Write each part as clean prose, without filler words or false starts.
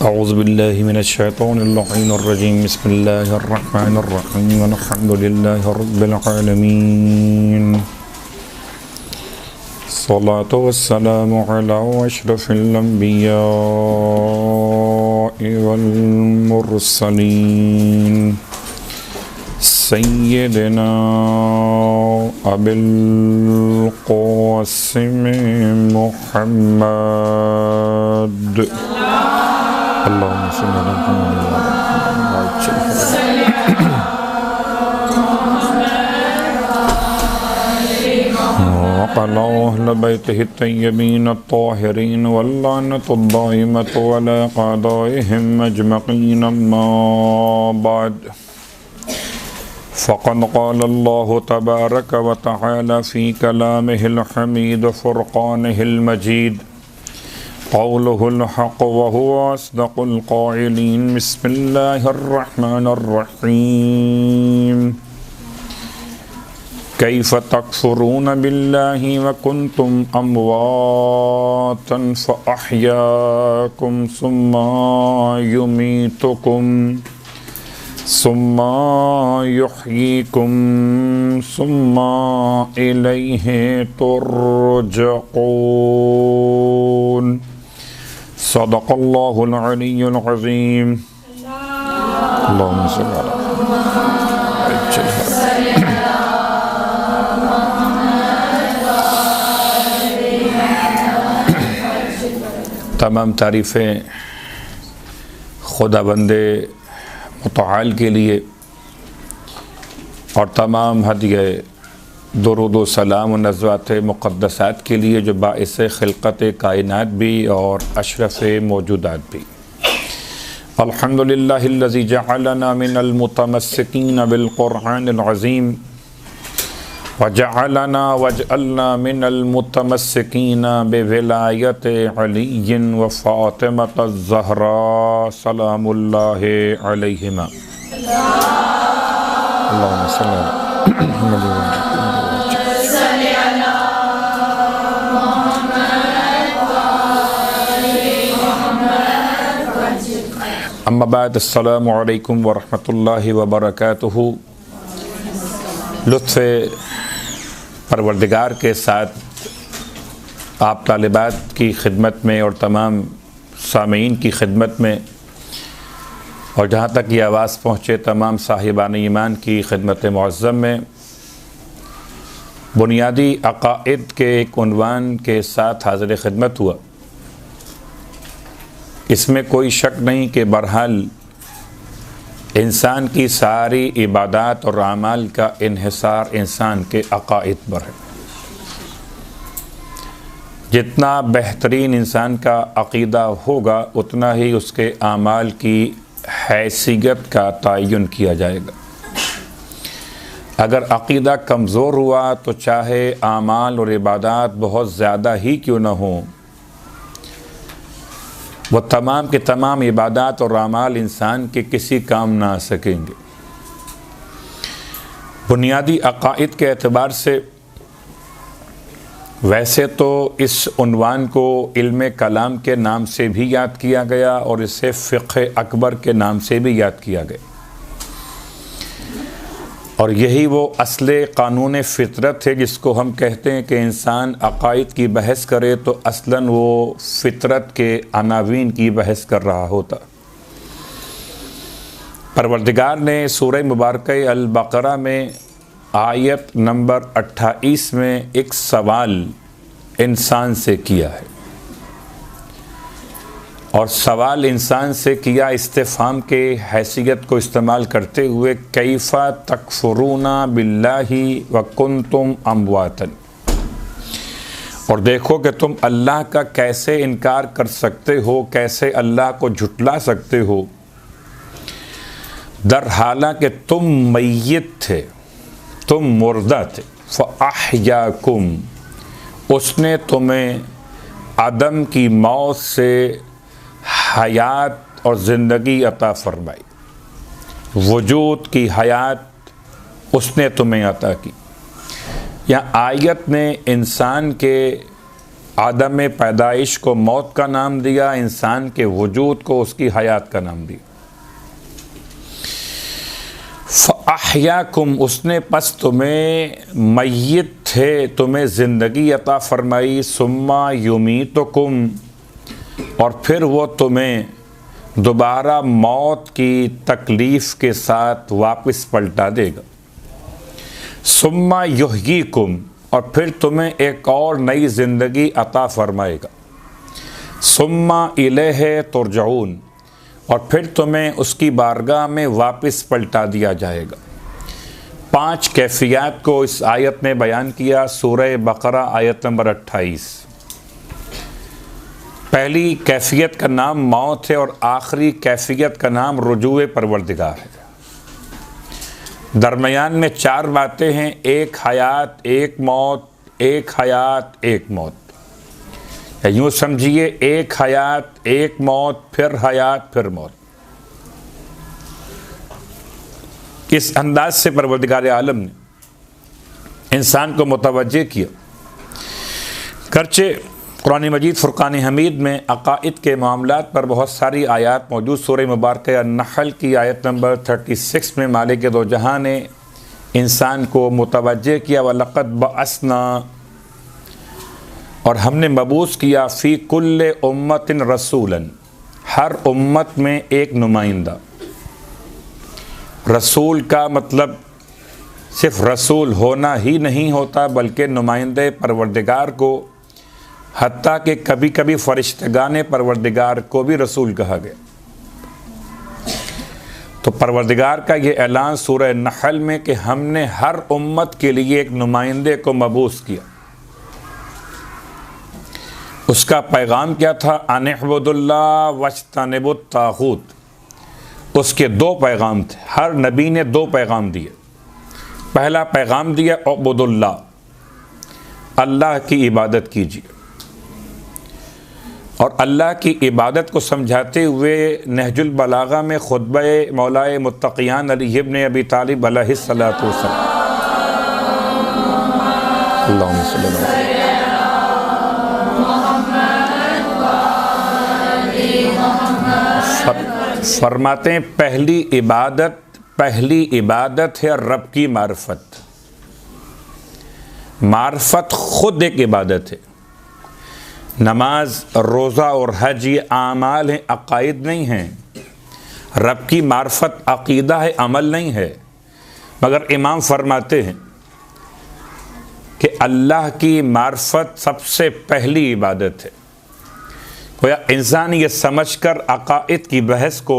औज़ुबिल्लाहि मिनश्शैतानिर्रजीम बिस्मिल्लाहिर्रहमानिर्रहीम अल्हम्दुलिल्लाहि रब्बिल आलमीन सल्लतु वस्सलामु अला अशरफिल अंबिया'i वल मुरसलीन सय्यिदना अबिल क़ासिम मुहम्मद अल्लाहुम्मा सल्लि अला मुहम्मद वअला अहलि बैतिहि अत्तय्यबीन अत्ताहिरीन वल्लअनतु दाइमतु अला अअदाइहिम अजमईन अम्मा बाद फ़क़द क़ाल अल्लाहु तबारक व तआला फ़ी कलामिहिल हमीद फ़ुरक़ानिहिल मजीद क़ौलुहुल हक़ व हुवा अस्दक़ुल क़ाइलीन बिस्मिल्लाहिर्रहमानिर्रहीम कैफ़ तकफ़ुरून बिल्लाहि व कुन्तुम अमवातन फ़अह्याकुम सुम्मा युमीतुकुम सुम्मा युह्यीकुम सुम्मा इलैहि तुरजऊन सदक़ल्लाहुल अलिय्युल अज़ीम। अल्लाहुम्मा सल्लि अला तमाम तारीफ़ें खुदाबंदे मुतआल के लिए और तमाम हदिये दुरूद व सलाम व नज़वात मुक़द्दसात के लिए जो बाइस ख़िलक़त कायनात भी और अशरफ़ मौजूदात भी। अल्हम्दुलिल्लाहिल्लज़ी जअलना मिनल मुतमस्सिकीन बिल क़ुरआनिल अज़ीम व जअलना वजअलना मिनल मुतमस्सिकीन बिविलायति अलीय्यिन व फ़ातिमतज़ ज़हरा सलामुल्लाहि अलैहिमा। अल्लाहुम्मा सल्लि अला अम्मा बाद अस्सलामु अलैकुम व रहमतुल्लाहि व बरकातुहू। लुत्फ़ परवरदिगार के साथ आप तालिबात की खिदमत में और तमाम सामीन की खिदमत में और जहाँ तक ये आवाज़ पहुँचे तमाम साहिबान ईमान की खिदमत मुअज़्ज़म में बुनियादी अक़ाइद के एक उन्वान के साथ हाज़िर खिदमत हुआ। इसमें कोई शक नहीं कि बहरहाल इंसान की सारी इबादत और अमाल का इन्हिसार इंसान के अक़ाइद पर है। जितना बेहतरीन इंसान का अक़ीदा होगा उतना ही उसके अमाल की हैसियत का तयन किया जाएगा। अगर अक़ीदा कमज़ोर हुआ तो चाहे अमाल और इबादत बहुत ज़्यादा ही क्यों न हो, वह तमाम के तमाम इबादत और अमाल इंसान के किसी काम ना आ सकेंगे। बुनियादी अक़ाइद के एतबार से वैसे तो इस उन्वान को इल्म कलाम के नाम से भी याद किया गया और इसे फ़िक़्ह अकबर के नाम से भी याद किया गया, और यही वो असले क़ानून फ़ितरत है जिसको हम कहते हैं कि इंसान अक़ाइद की बहस करे तो असलन वो फ़ितरत के अनावीन की बहस कर रहा होता। परवरदिगार ने सूरह मुबारक अल बक़रा में आयत नंबर 28 में एक सवाल इंसान से किया है, और सवाल इंसान से किया इस्तिफ़हाम के हैसियत को इस्तेमाल करते हुए, कैफ़ा तकफ़ुरूना बिल्लाहि व कुन्तुम अमवातन, और देखो कि तुम अल्लाह का कैसे इनकार कर सकते हो, कैसे अल्लाह को झुटला सकते हो, दर हालांकि तुम मय्यत थे, तुम मुर्दा थे। फ़अह्याकुम, उसने तुम्हें आदम की मौत से हयात और ज़िंदगी अता फरमाई, वजूद की हयात उसने तुम्हें अता की। यहाँ आयत ने इंसान के आदम पैदाइश को मौत का नाम दिया, इंसान के वजूद को उसकी हयात का नाम दिया। फ़अहयाकुम, उसने पस तुम्हें मय्यत थे तुम्हें ज़िंदगी अता फरमाई, सुम्मा युमीतुकुम, और फिर वो तुम्हें दोबारा मौत की तकलीफ़ के साथ वापस पलटा देगा। सुम्मा युहयीकुम, और फिर तुम्हें एक और नई ज़िंदगी अता फरमाएगा। सुम्मा इलैहि तुरजऊन, और फिर तुम्हें उसकी बारगाह में वापस पलटा दिया जाएगा। 5 कैफियत को इस आयत में बयान किया। सूरह बकरा आयत नंबर 28। पहली कैफियत का नाम मौत है और आखिरी कैफियत का नाम रुजूए परवरदिगार है। दरमियान में 4 बातें हैं, एक हयात, एक मौत, एक हयात, एक मौत। यूँ समझिए, एक हयात, एक मौत, फिर हयात, फिर मौत। इस अंदाज से परवरदिगार आलम ने इंसान को मुतवज्जे किया। करचे कुरान मजीद फ़ुरक़ान हमीद में अक़ाइद के मामलात पर बहुत सारी आयत मौजूद। सूरह मुबारक अन-नहल की आयत नंबर 36 में मालिक दो जहां ने इंसान को मुतवज्जे किया, वलक़द बअसना, और हमने मबूस किया, फ़ी कुल्ले उम्मतिन रसूलन, हर उम्मत में एक नुमाइंदा। रसूल का मतलब सिर्फ रसूल होना ही नहीं होता, बल्कि नुमाइंदे परवरदिगार को, हत्ता कि कभी कभी फरिश्तगान परवरदिगार को भी रसूल कहा गया। तो परवरदिगार का ये ऐलान सूरह नहल में कि हमने हर उम्मत के लिए एक नुमाइंदे को मबूस किया। उसका पैगाम क्या था? अनिअबुदुल्लाह वज्तनिबुत तागूत। उसके 2 पैगाम थे। हर नबी ने 2 पैगाम दिए। पहला पैगाम दिया अबुदुल्लाह, अल्लाह की इबादत कीजिए, और अल्लाह की इबादत को समझाते हुए नहजुल बलागा में खुतबे मौलाए मुत्तक़ियान अली इब्न अबी तालिब अलैहिस्सलातु वस्सलाम, अल्लाहुम्मा सल्लि अला फरमाते हैं पहली इबादत है रब की मार्फत। मार्फत खुद एक इबादत है। नमाज, रोज़ा और हज ये आमाल हैं, अक़ाइद नहीं हैं। रब की मार्फत अक़ीदा है, अमल नहीं है। मगर इमाम फरमाते हैं कि अल्लाह की मार्फत सबसे पहली इबादत है। गोया इंसान ये समझकर अक़ाइद की बहस को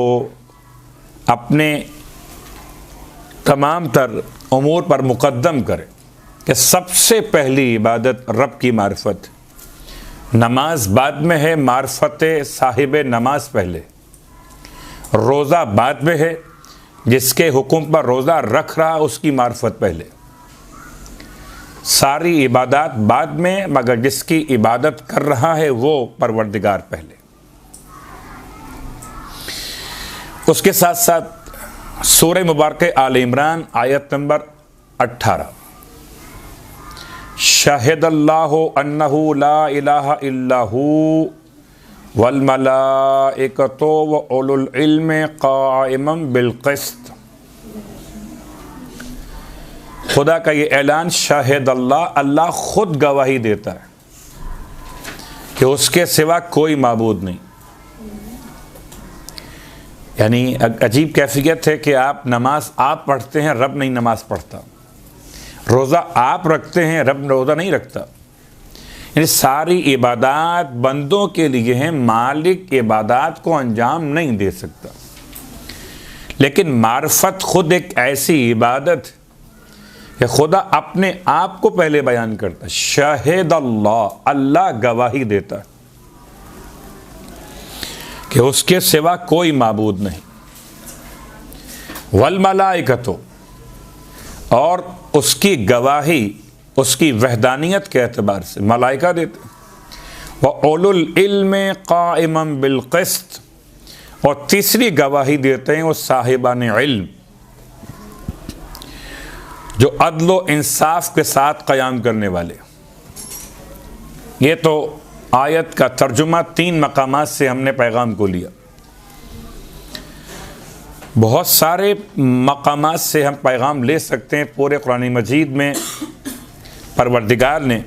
अपने तमाम तर उमूर पर मुक़द्दम करे कि सबसे पहली इबादत रब की मार्फत। नमाज बाद में है, मार्फत साहिब नमाज पहले। रोज़ा बाद में है, जिसके हुक्म पर रोज़ा रख रहा उसकी मार्फत पहले। सारी इबादत बाद में, मगर जिसकी इबादत कर रहा है वो परवरदिगार पहले। उसके साथ साथ सूरह मुबारक आल इमरान आयत नंबर 18, शाहिदल्लाहु अन्नहु ला इलाहा इल्लहु वल मलाइकतु व उलुल इल्म क़ाइमम बिल क़िस्त। खुदा का ये ऐलान शाहिदल्लाह, अल्लाह खुद गवाही देता है कि उसके सिवा कोई माबूद नहीं। यानी अजीब कैफियत है कि आप नमाज आप पढ़ते हैं, रब नहीं नमाज पढ़ता। रोज़ा आप रखते हैं, रब रोज़ा नहीं रखता। यानी सारी इबादत बंदों के लिए हैं, मालिक इबादत को अंजाम नहीं दे सकता। लेकिन मार्फत खुद एक ऐसी इबादत कि खुदा अपने आप को पहले बयान करता है। शाहिद अल्लाह, अल्लाह गवाही देता है कि उसके सिवा कोई माबूद नहीं। वल मलाइकतु, और उसकी गवाही उसकी वहदानियत के एतबार से मलाइका देते। व उलुल इल्म क़ाइमम बिल क़िस्त, और तीसरी गवाही देते हैं वो साहिबान इल्म जो अदल व इंसाफ के साथ क़याम करने वाले। ये तो आयत का तर्जुमा 3 मकामात से हमने पैगाम को लिया। बहुत सारे मकामात से हम पैगाम ले सकते हैं। पूरे कुरान मजीद में परवरदिगार ने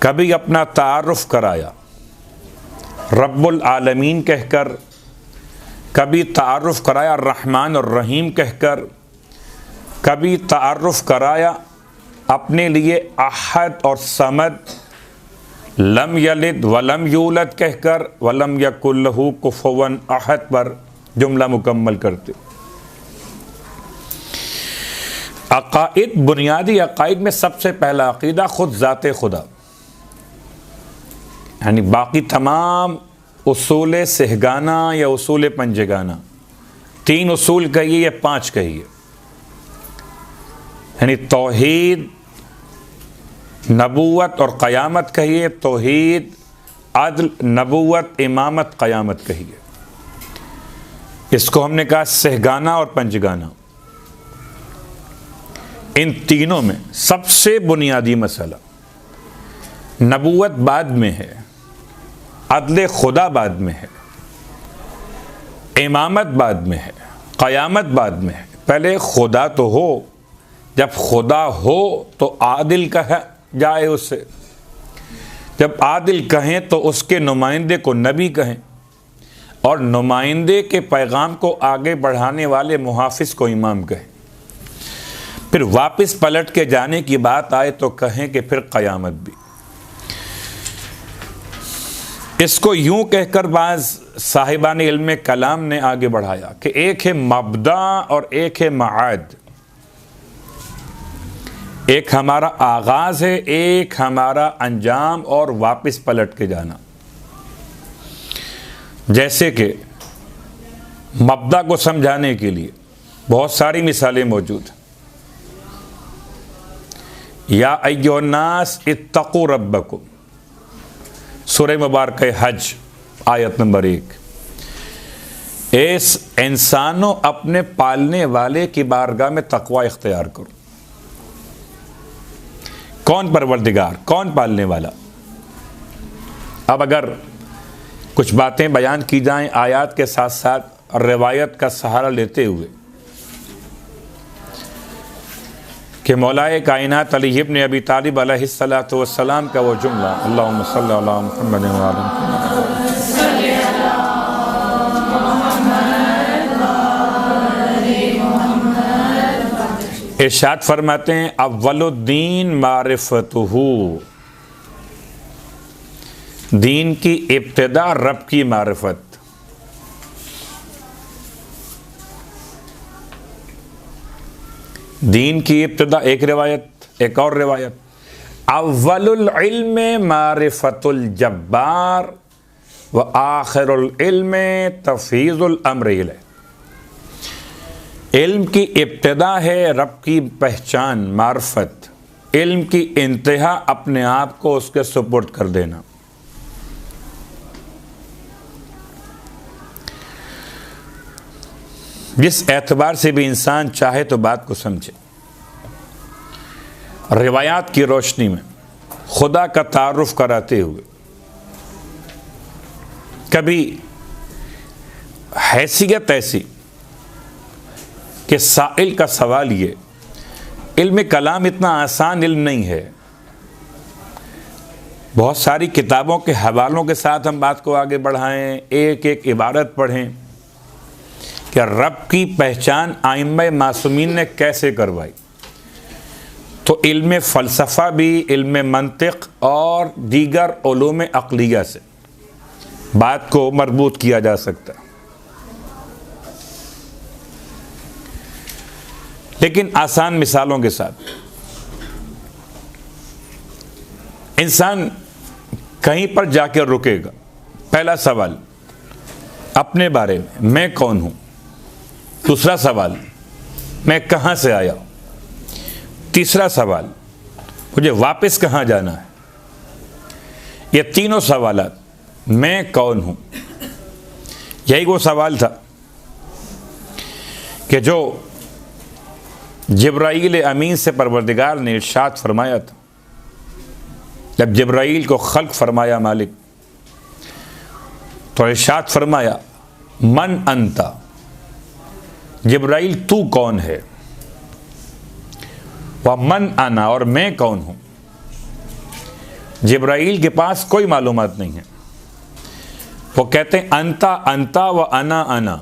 कभी अपना तारुफ़ कराया रब्बुल आलमीन कहकर, कभी तारुफ़ कराया रहमान और रहीम कहकर, कभी तारुफ़ कराया अपने लिए अहद और समद, लम यलिद वलम यूलद कहकर, वलम यकुल लहू कुफुवन अहद पर जुमला मुकम्मल करते। अक़ाइद, बुनियादी अक़ाइद में सबसे पहला अक़ीदा खुद ज़ाते खुदा, यानी बाकी तमाम उसूल सहगाना या उसूल पंजगाना, 3 उसूल कहिए या 5 कहिए, यानी तौहीद, नबूवत और क़यामत कहिए, तौहीद, अदल, नबूवत, इमामत, क़यामत कहिए। इसको हमने कहा सहगाना और पंजगाना। इन तीनों में सबसे बुनियादी मसला नबूवत बाद में है, अदल खुदा बाद में है, इमामत बाद में है, क़यामत बाद में है। पहले खुदा तो हो, जब खुदा हो तो आदिल कहा जाए उससे, जब आदिल कहें तो उसके नुमाइंदे को नबी कहें, और नुमाइंदे के पैगाम को आगे बढ़ाने वाले मुहाफिज को इमाम कहें। फिर वापस पलट के जाने की बात आए तो कहें कि फिर क़यामत भी। इसको यूं कहकर बाज़ साहिबान इल्म कलाम ने आगे बढ़ाया कि एक है मबदा और एक है माद। एक हमारा आगाज़ है, एक हमारा अंजाम और वापस पलट के जाना। जैसे कि मबदा को समझाने के लिए बहुत सारी मिसालें मौजूद हैं। या अय्युहन्नास इत्तक़ू रब्बकुम, सूरह मुबारक हज आयत नंबर 1। इस इंसानों अपने पालने वाले की बारगाह में तक़वा इख्तियार करो। कौन परवरदिगार, कौन पालने वाला? अब अगर कुछ बातें बयान की जाएं आयात के साथ साथ रिवायत का सहारा लेते हुए कि मौलाए कायनात अली इब्न अबी तालिब अलैहिस्सलातु वस्सलाम का वो जुमला, अल्लाहुम्मा सल्लि अला मुहम्मद व अला मुहम्मद, इरशाद फरमाते हैं अव्वलुद्दीन मारिफतुहु, दीन की इब्तिदा रब की मारिफत। दीन की इब्तिदा एक रिवायत, एक और रिवायत, अव्वलुल इल्म मारिफतुल जब्बार व आखिरुल इल्म तफवीज़ुल अम्र इलैह। इल्म की इब्तिदा है रब की पहचान, मार्फत। इल्म की इंतहा अपने आप को उसके सुपुर्द कर देना। जिस एतबार से भी इंसान चाहे तो बात को समझे। रिवायात की रोशनी में खुदा का तारुफ कराते हुए कभी हैसियत ऐसी कि साइल का सवाल ये, इल्म कलाम इतना आसान इल्म नहीं है। बहुत सारी किताबों के हवालों के साथ हम बात को आगे बढ़ाएं, एक एक इबारत पढ़ें कि रब की पहचान आइम्मा मासूमीन ने कैसे करवाई। तो इल्म फ़लसफ़ा भी, इल्म मंतिक और दीगर उलूम अक़लिया से बात को मरबूत किया जा सकता है। लेकिन आसान मिसालों के साथ इंसान कहीं पर जाकर रुकेगा। पहला सवाल अपने बारे में, मैं कौन हूं। दूसरा सवाल, मैं कहां से आया हूं। तीसरा सवाल, मुझे वापस कहां जाना है। ये तीनों सवालात, मैं कौन हूं, यही वो सवाल था कि जो जिब्राईल अमीन से परवरदिगार ने इरशाद फरमाया था जब जिब्राईल को खल्क फरमाया मालिक, तो इरशाद फरमाया मन अंता, जिब्राईल तू कौन है, व मन अना, और मैं कौन हूं। जिब्राईल के पास कोई मालूमात नहीं है। वो कहते हैं अंता अंता व अना अना,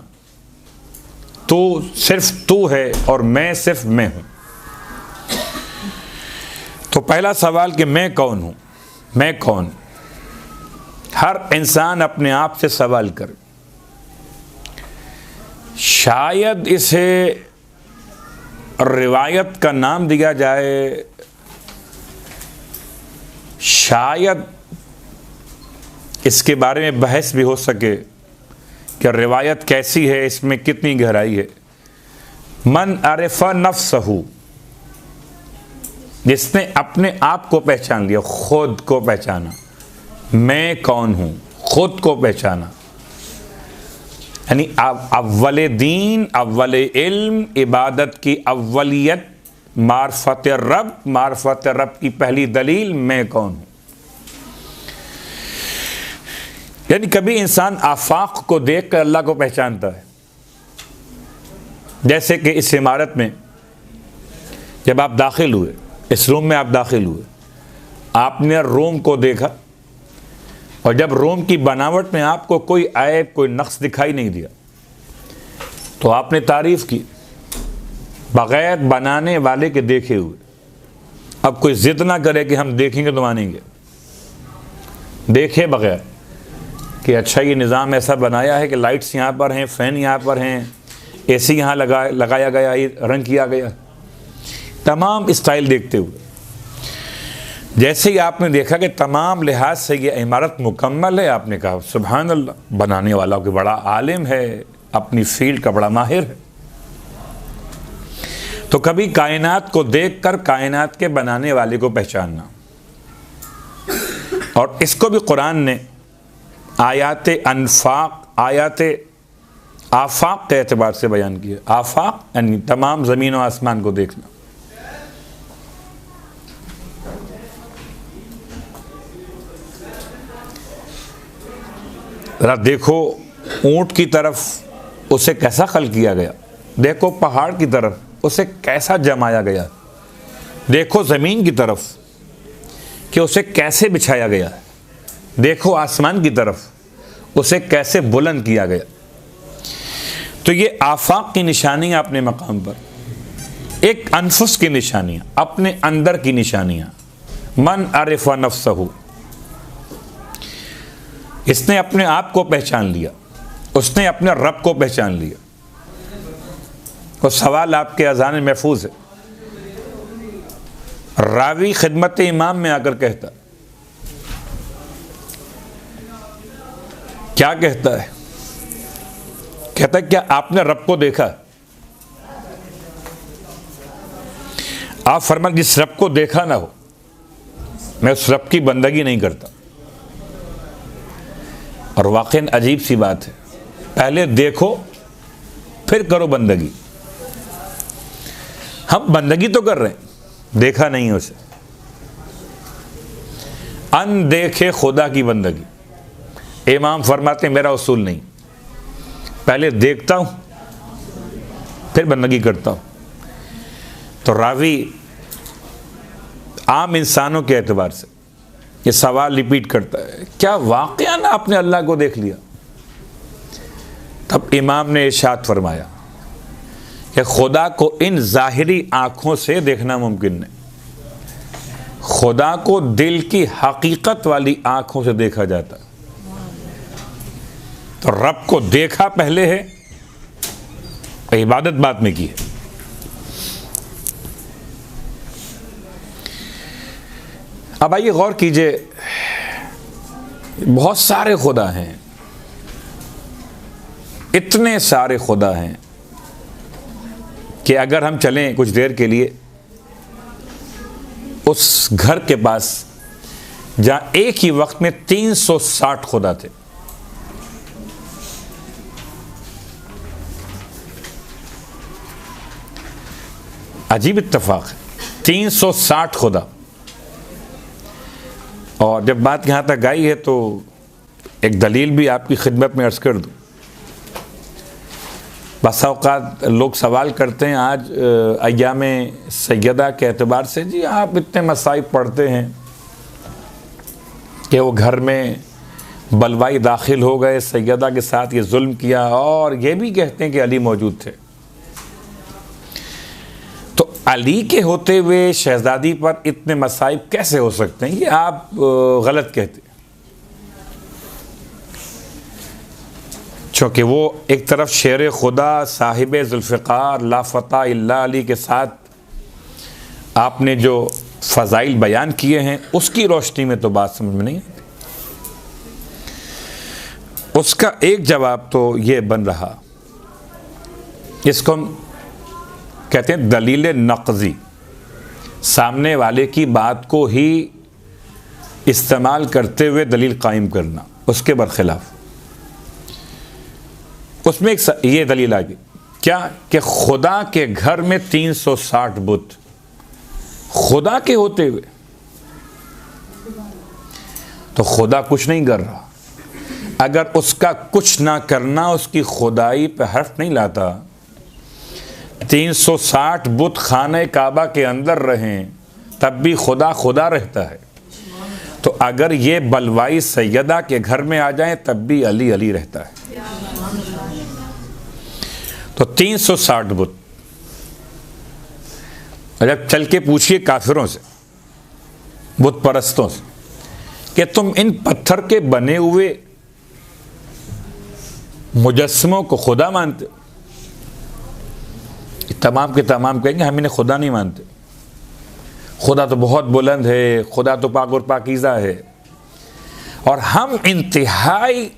तू सिर्फ तू है और मैं सिर्फ मैं हूं। तो पहला सवाल कि मैं कौन हूं, मैं कौन। हर इंसान अपने आप से सवाल करे। शायद इसे रिवायत का नाम दिया जाए, शायद इसके बारे में बहस भी हो सके कि रिवायत कैसी है, इसमें कितनी गहराई है। मन अरिफा नफ्सहू, जिसने अपने आप को पहचान लिया, खुद को पहचाना, मैं कौन हूं, खुद को पहचाना, यानी अव्वल दीन, अव्वल इल्म, इबादत की अव्वलियत, मार्फत रब की पहली दलील मैं कौन हूं। यानी कभी इंसान आफाक को देख कर अल्लाह को पहचानता है। जैसे कि इस इमारत में जब आप दाखिल हुए, इस रूम में आप दाखिल हुए, आपने रूम को देखा, और जब रूम की बनावट में आपको कोई ऐब, कोई नक्स दिखाई नहीं दिया, तो आपने तारीफ की बगैर बनाने वाले के देखे हुए। अब कोई जिद ना करे कि हम देखेंगे तो मानेंगे, देखे बगैर कि अच्छा ये निज़ाम ऐसा बनाया है कि लाइट्स यहाँ पर हैं, फ़ैन यहाँ पर हैं, एसी यहाँ लगाया गया, रंग किया गया, तमाम स्टाइल देखते हुए जैसे ही आपने देखा कि तमाम लिहाज से ये इमारत मुकम्मल है, आपने कहा सुभान अल्लाह, बनाने वाला कि बड़ा आलिम है, अपनी फील्ड का बड़ा माहिर है। तो कभी कायनात को देखकर कायनात के बनाने वाले को पहचानना। और इसको भी कुरान ने आयात अनफाक, आयात आफाक के एतबार से बयान किया। आफाक यानी तमाम ज़मीन और आसमान को देखना। ज़रा देखो ऊंट की तरफ उसे कैसा खल किया गया, देखो पहाड़ की तरफ उसे कैसा जमाया गया, देखो ज़मीन की तरफ कि उसे कैसे बिछाया गया, देखो आसमान की तरफ उसे कैसे बुलंद किया गया। तो ये आफाक की निशानियाँ अपने मकाम पर, एक अनफुस की निशानियाँ, अपने अंदर की निशानियाँ। मन अरिफा नफ्सहू, इसने अपने आप को पहचान लिया, उसने अपने रब को पहचान लिया। और सवाल आपके अज़ान में महफूज है। रावी खिदमत इमाम में आकर कहता, क्या कहता है? कहता है क्या आपने रब को देखा? आप फरमान जिस रब को देखा ना हो, मैं उस रब की बंदगी नहीं करता। और वाकई अजीब सी बात है, पहले देखो फिर करो बंदगी। हम बंदगी तो कर रहे हैं, देखा नहीं है उसे। अनदेखे खुदा की बंदगी। इमाम फरमाते मेरा उसूल नहीं, पहले देखता हूं फिर बंदगी करता हूं। तो रावी आम इंसानों के एतबार से ये सवाल रिपीट करता है, क्या वाकया ना आपने अल्लाह को देख लिया? तब इमाम ने इरशाद फरमाया कि खुदा को इन ज़ाहिरी आँखों से देखना मुमकिन नहीं, खुदा को दिल की हकीकत वाली आँखों से देखा जाता। तो रब को देखा पहले है, इबादत बाद में की है। अब आइए गौर कीजिए, बहुत सारे खुदा हैं, इतने सारे खुदा हैं कि अगर हम चलें कुछ देर के लिए उस घर के पास जहां एक ही वक्त में 360 खुदा थे, अजीब इत्तेफाक है, 360 खुदा। और जब बात यहाँ तक आई है तो एक दलील भी आपकी खिदमत में अर्ज़ कर दूँ। बसा औक़ात लोग सवाल करते हैं आज अय्याम सैयदा के एतबार से, जी आप इतने मसाइब पढ़ते हैं कि वो घर में बलवाई दाखिल हो गए, सैयदा के साथ ये जुल्म किया, और ये भी कहते हैं कि अली मौजूद थे। तो अली के होते हुए शहजादी पर इतने मसाइब कैसे हो सकते हैं, ये आप गलत कहते हैं। चूँकि वो एक तरफ शेर खुदा साहिब जुल्फ़िकार ला फ़ता इल्ला अली के साथ आपने जो फ़ज़ाइल बयान किए हैं उसकी रोशनी में तो बात समझ में नहीं आती। उसका एक जवाब तो ये बन रहा, इसको हम कहते हैं दलील नक़ज़ी, सामने वाले की बात को ही इस्तेमाल करते हुए दलील कायम करना, उसके बरखिलाफ़। उसमें एक ये दलील आ गई क्या कि खुदा के घर में 360 बुत, खुदा के होते हुए, तो खुदा कुछ नहीं कर रहा। अगर उसका कुछ ना करना उसकी खुदाई पे हर्फ नहीं लाता, 360 बुत खाने काबा के अंदर रहें तब भी खुदा खुदा रहता है। तो अगर ये बलवाई सैयदा के घर में आ जाएं तब भी अली अली रहता है। तो 360 बुत। जब चल के पूछिए काफिरों से, बुत परस्तों से, कि तुम इन पत्थर के बने हुए मुजस्समों को खुदा मानते हो? तमाम के तमाम कहेंगे हम इन्हें खुदा नहीं मानते, खुदा तो बहुत बुलंद है, खुदा तो पाक और पाकीज़ा है, और हम इंतहाई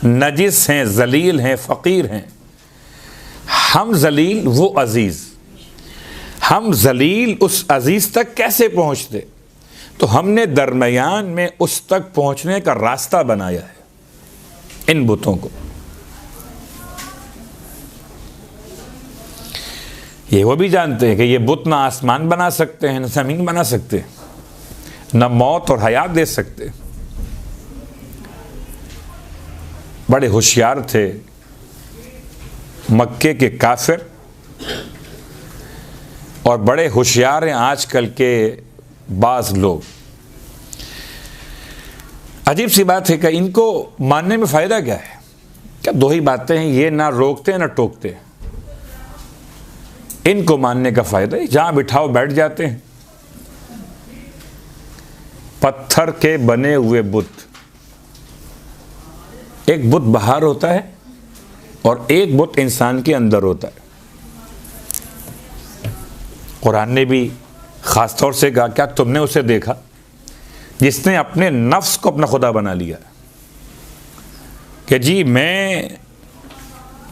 नजिस हैं, जलील हैं, फ़कीर हैं। हम जलील वो अजीज़, हम जलील उस अजीज़ तक कैसे पहुँचते? तो हमने दरमियान में उस तक पहुँचने का रास्ता बनाया है इन बुतों को। ये वो भी जानते हैं कि ये बुत ना आसमान बना सकते हैं, ना ज़मीन बना सकते, ना मौत और हयात दे सकते। बड़े होशियार थे मक्के के काफिर, और बड़े होशियार हैं आजकल के बाज़ लोग। अजीब सी बात है कि इनको मानने में फ़ायदा क्या है? क्या दो ही बातें हैं, ये ना रोकते ना टोकते। इनको मानने का फ़ायदा है जहाँ बिठाओ बैठ जाते हैं। पत्थर के बने हुए बुत, एक बुत बाहर होता है और एक बुत इंसान के अंदर होता है। कुरान ने भी ख़ास तौर से कहा, क्या तुमने उसे देखा जिसने अपने नफ्स को अपना खुदा बना लिया कि जी मैं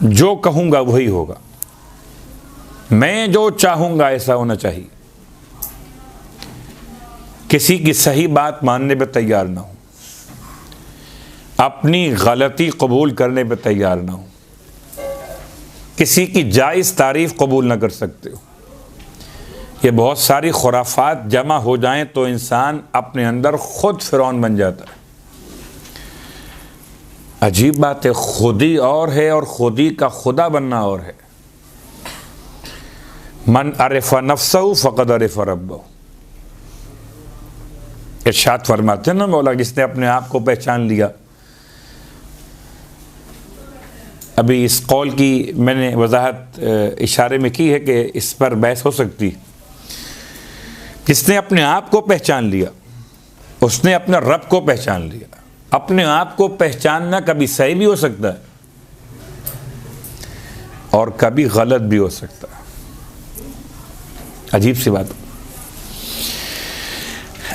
जो कहूँगा वही होगा, मैं जो चाहूँगा ऐसा होना चाहिए, किसी की सही बात मानने पे तैयार ना हो, अपनी गलती कबूल करने पे तैयार ना हो, किसी की जायज़ तारीफ़ कबूल ना कर सकते हो। ये बहुत सारी खुराफात जमा हो जाएं तो इंसान अपने अंदर खुद फ़िरौन बन जाता है। अजीब बात है, खुदी और है और खुदी का खुदा बनना और है। मन अरिफ़ा नफ्सहु फ़क़द अरिफ़ा रब्बहु, इरशाद फरमाते हैं ना मौला, जिसने अपने आप को पहचान लिया। अभी इस कौल की मैंने वजाहत इशारे में की है कि इस पर बहस हो सकती है। जिसने अपने आप को पहचान लिया, उसने अपने रब को पहचान लिया। अपने आप को पहचानना कभी सही भी हो सकता है और कभी गलत भी हो सकता है। अजीब सी बात।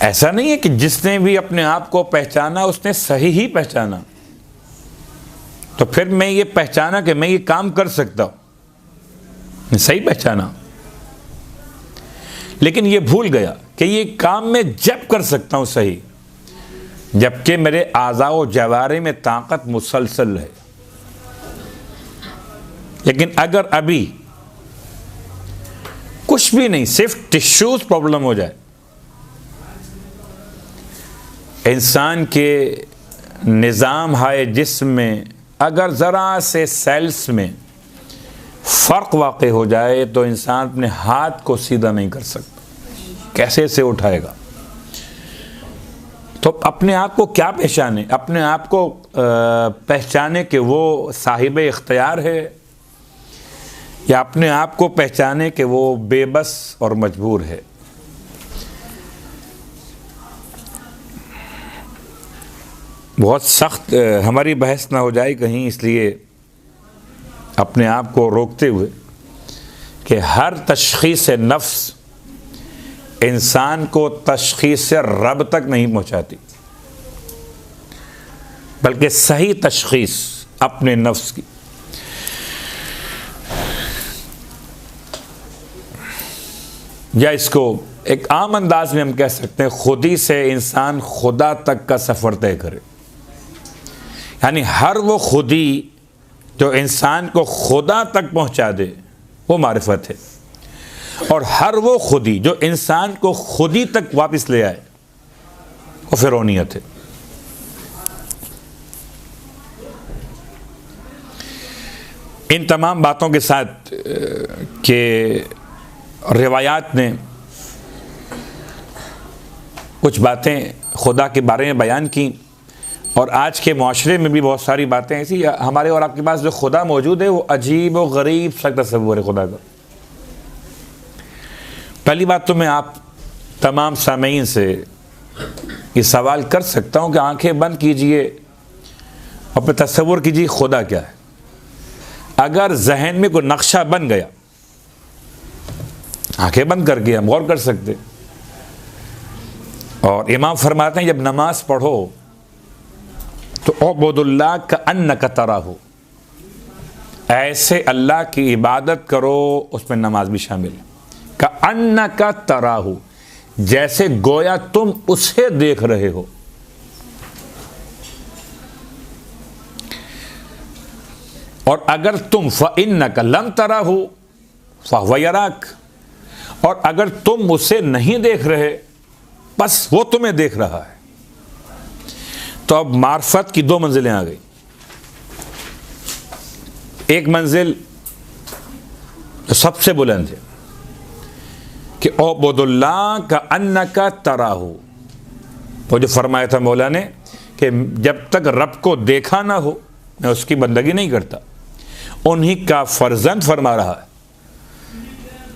ऐसा नहीं है कि जिसने भी अपने आप को पहचाना उसने सही ही पहचाना, तो फिर मैं ये पहचाना कि मैं ये काम कर सकता हूं, सही पहचाना, लेकिन ये भूल गया कि ये काम मैं जब कर सकता हूं सही जबकि मेरे आज़ा व जवारे में ताकत मुसलसल है। लेकिन अगर अभी कुछ भी नहीं, सिर्फ टिश्यूज प्रॉब्लम हो जाए इंसान के निज़ाम हाय जिस्म में अगर ज़रा से सेल्स में फ़र्क वाक़े हो जाए तो इंसान अपने हाथ को सीधा नहीं कर सकता, कैसे से उठाएगा। तो अपने आप को क्या पहचाने, अपने आप को पहचाने कि वो साहिब इख्तियार है, या अपने आप को पहचाने कि वो बेबस और मजबूर है। बहुत सख्त हमारी बहस ना हो जाए कहीं, इसलिए अपने आप को रोकते हुए कि हर तशख़ीस नफ्स इंसान को तशख़ीस रब तक नहीं पहुँचाती, बल्कि सही तशख़ीस अपने नफ्स की। या इसको एक आम अंदाज में हम कह सकते हैं, खुदी से इंसान खुदा तक का सफ़र तय करे। यानी हर वो खुदी जो इंसान को खुदा तक पहुंचा दे वो मारिफत है, और हर वो खुदी जो इंसान को खुदी तक वापस ले आए वो फिरौनियत है। इन तमाम बातों के साथ कि रिवायात ने कुछ बातें खुदा के बारे में बयान की, और आज के माशरे में भी बहुत सारी बातें ऐसी हमारे और आपके पास जो खुदा मौजूद है वो अजीब और गरीब सा तस्वुर है खुदा का। पहली बात तो मैं आप तमाम सामीन से ये सवाल कर सकता हूँ कि आंखें बंद कीजिए और फिर तस्वुर कीजिए खुदा क्या है। अगर जहन में कोई नक्शा बन गया, आंखें बंद करके हम गौर कर सकते। और इमाम फरमाते हैं जब नमाज पढ़ो तो उबुदुल्लाह का अन्नका तराहू, ऐसे अल्लाह की इबादत करो, उसमें नमाज भी शामिल है। का अन्नका तराहू, जैसे गोया तुम उसे देख रहे हो। और अगर तुम फ़इन्नका लम तराहू फ़हुव यराक, और अगर तुम उसे नहीं देख रहे बस वो तुम्हें देख रहा है। तो अब मार्फत की दो मंजिलें आ गई। एक मंजिल जो सबसे बुलंद है कि उबुदुल्लाह का अन्नका तराहू, वो जो फरमाया था मौला ने कि जब तक रब को देखा ना हो मैं उसकी बंदगी नहीं करता। उन्हीं का फर्जंद फरमा रहा है